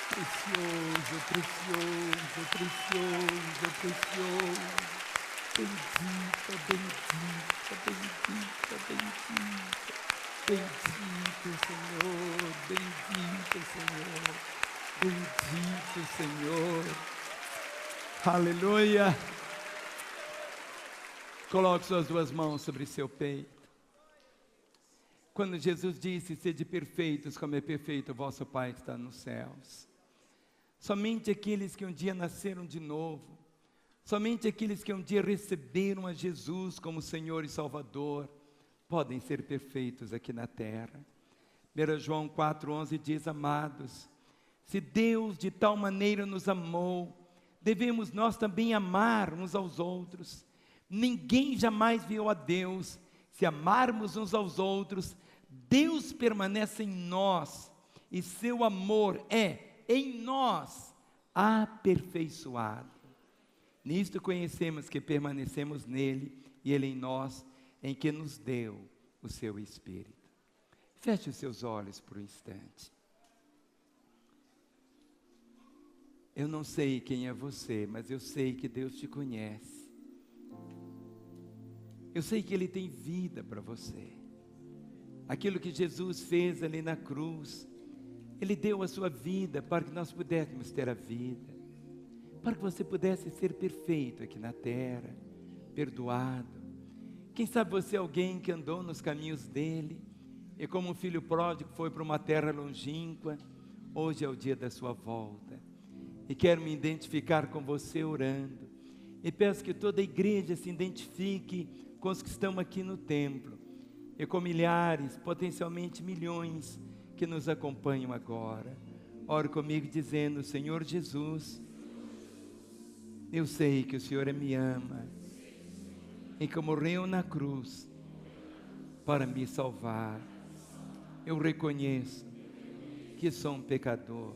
Precioso, precioso, precioso, precioso. Bendito, bendito, bendito, bendito. Bendito Senhor, bendito Senhor, bendito Senhor. Aleluia. Coloque suas duas mãos sobre seu peito. Quando Jesus disse: sede perfeitos como é perfeito o vosso Pai que está nos céus. Somente aqueles que um dia nasceram de novo, somente aqueles que um dia receberam a Jesus como Senhor e Salvador, podem ser perfeitos aqui na terra. 1 João 4,11 diz: amados, se Deus de tal maneira nos amou, devemos nós também amar uns aos outros. Ninguém jamais viu a Deus. Se amarmos uns aos outros, Deus permanece em nós, e seu amor é em nós aperfeiçoado. Nisto conhecemos que permanecemos nele, e ele em nós, em que nos deu o seu Espírito. Feche os seus olhos por um instante. Eu não sei quem é você, mas eu sei que Deus te conhece. Eu sei que Ele tem vida para você. Aquilo que Jesus fez ali na cruz, Ele deu a sua vida para que nós pudéssemos ter a vida, para que você pudesse ser perfeito aqui na terra, perdoado. Quem sabe você é alguém que andou nos caminhos dEle, E como um filho pródigo foi para uma terra longínqua, hoje é o dia da sua volta. E quero me identificar com você orando. E peço que toda a igreja se identifique com os que estão aqui no templo. E com milhares, potencialmente milhões, que nos acompanham agora. Ore comigo dizendo: Senhor Jesus, eu sei que o Senhor me ama e que morreu na cruz para me salvar. Eu reconheço que sou um pecador,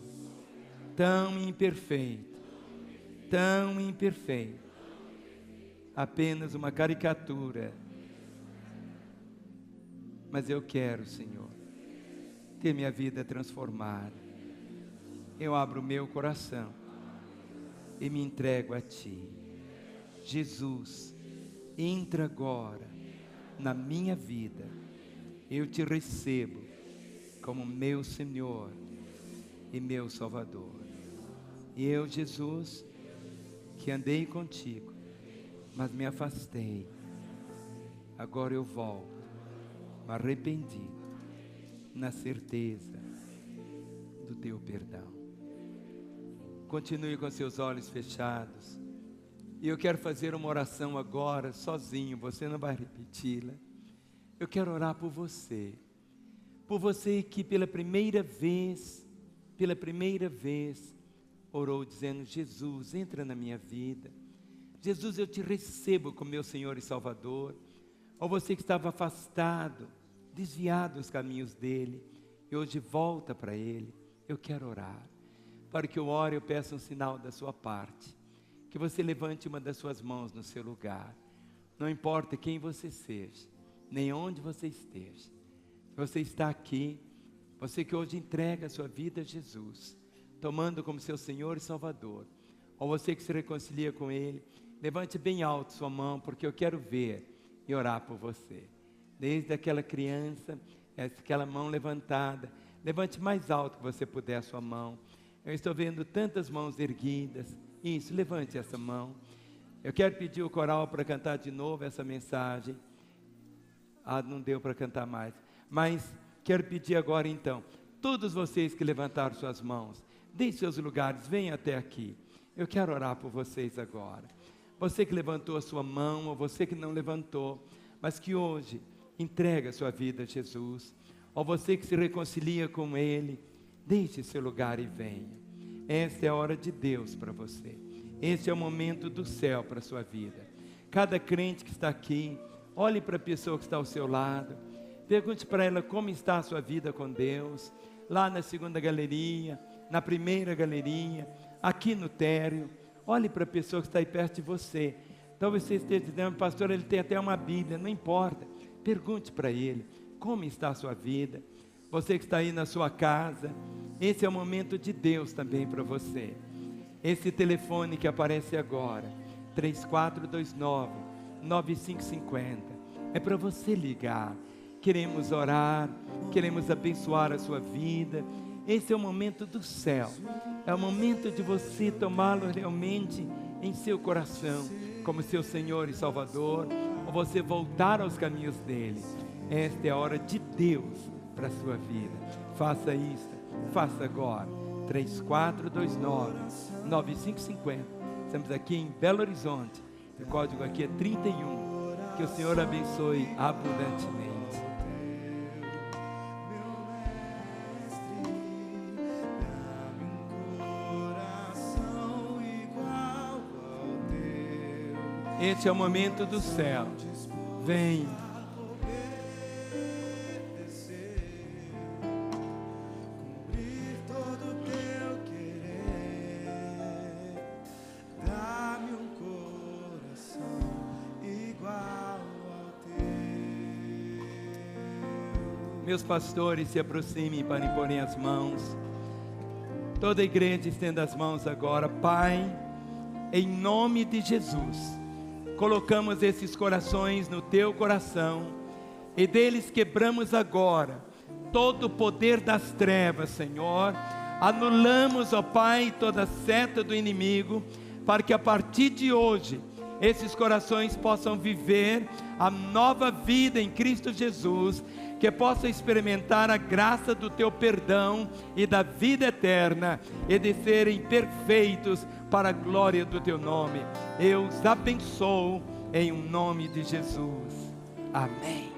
tão imperfeito, apenas uma caricatura. Mas eu quero, Senhor, ter minha vida transformada. Eu abro o meu coração e me entrego a Ti. Jesus, entra agora na minha vida. Eu Te recebo como meu Senhor e meu Salvador. E eu, Jesus, que andei contigo, mas me afastei, agora eu volto, arrependido, na certeza do Teu perdão. Continue com seus olhos fechados. E eu quero fazer uma oração agora, sozinho, você não vai repeti-la. Eu quero orar por você que pela primeira vez, orou dizendo: Jesus, entra na minha vida. Jesus, eu Te recebo como meu Senhor e Salvador. Ou você que estava afastado, desviado dos caminhos dEle, e hoje volta para Ele. Eu quero orar. Para que eu ore, eu peço um sinal da sua parte. Que você levante uma das suas mãos no seu lugar. Não importa quem você seja, nem onde você esteja. Se você está aqui, você que hoje entrega a sua vida a Jesus, tomando como seu Senhor e Salvador, ou você que se reconcilia com Ele, levante bem alto sua mão, porque eu quero ver e orar por você. Desde aquela criança, aquela mão levantada, levante mais alto que você puder a sua mão. Eu estou vendo tantas mãos erguidas. Isso, levante essa mão. Eu quero pedir o coral para cantar de novo essa mensagem. Não deu para cantar mais. Mas quero pedir agora então, todos vocês que levantaram suas mãos, deixem seus lugares, venham até aqui. Eu quero orar por vocês agora. Você que levantou a sua mão, ou você que não levantou, mas que hoje entrega a sua vida a Jesus, ou você que se reconcilia com Ele, deixe seu lugar e venha. Esta é a hora de Deus para você. Este é o momento do céu para a sua vida. Cada crente que está aqui, olhe para a pessoa que está ao seu lado, pergunte para ela como está a sua vida com Deus, lá na segunda galeria, na primeira galeria, aqui no térreo. Olhe para a pessoa que está aí perto de você. Talvez você esteja dizendo: pastor, ele tem até uma Bíblia. Não importa, pergunte para ele como está a sua vida. Você que está aí na sua casa, esse é o momento de Deus também para você. Esse telefone que aparece agora, 3429-9550, é para você ligar. Queremos orar, queremos abençoar a sua vida. Esse é o momento do céu. É o momento de você tomá-lo realmente em seu coração, como seu Senhor e Salvador, ou você voltar aos caminhos dele. Esta é a hora de Deus para a sua vida. Faça isso, faça agora. 3429-9550. Estamos aqui em Belo Horizonte. O código aqui é 31. Que o Senhor abençoe abundantemente. Este é o momento do céu. Vem. Meus pastores, se aproximem para imporem as mãos. Toda a igreja estenda as mãos agora. Pai, em nome de Jesus, colocamos esses corações no Teu coração, e deles quebramos agora todo o poder das trevas, Senhor. Anulamos, ó Pai, toda seta do inimigo, para que a partir de hoje esses corações possam viver a nova vida em Cristo Jesus, que possam experimentar a graça do teu perdão e da vida eterna, e de serem perfeitos para a glória do teu nome. Eu os abençoo em nome de Jesus. Amém.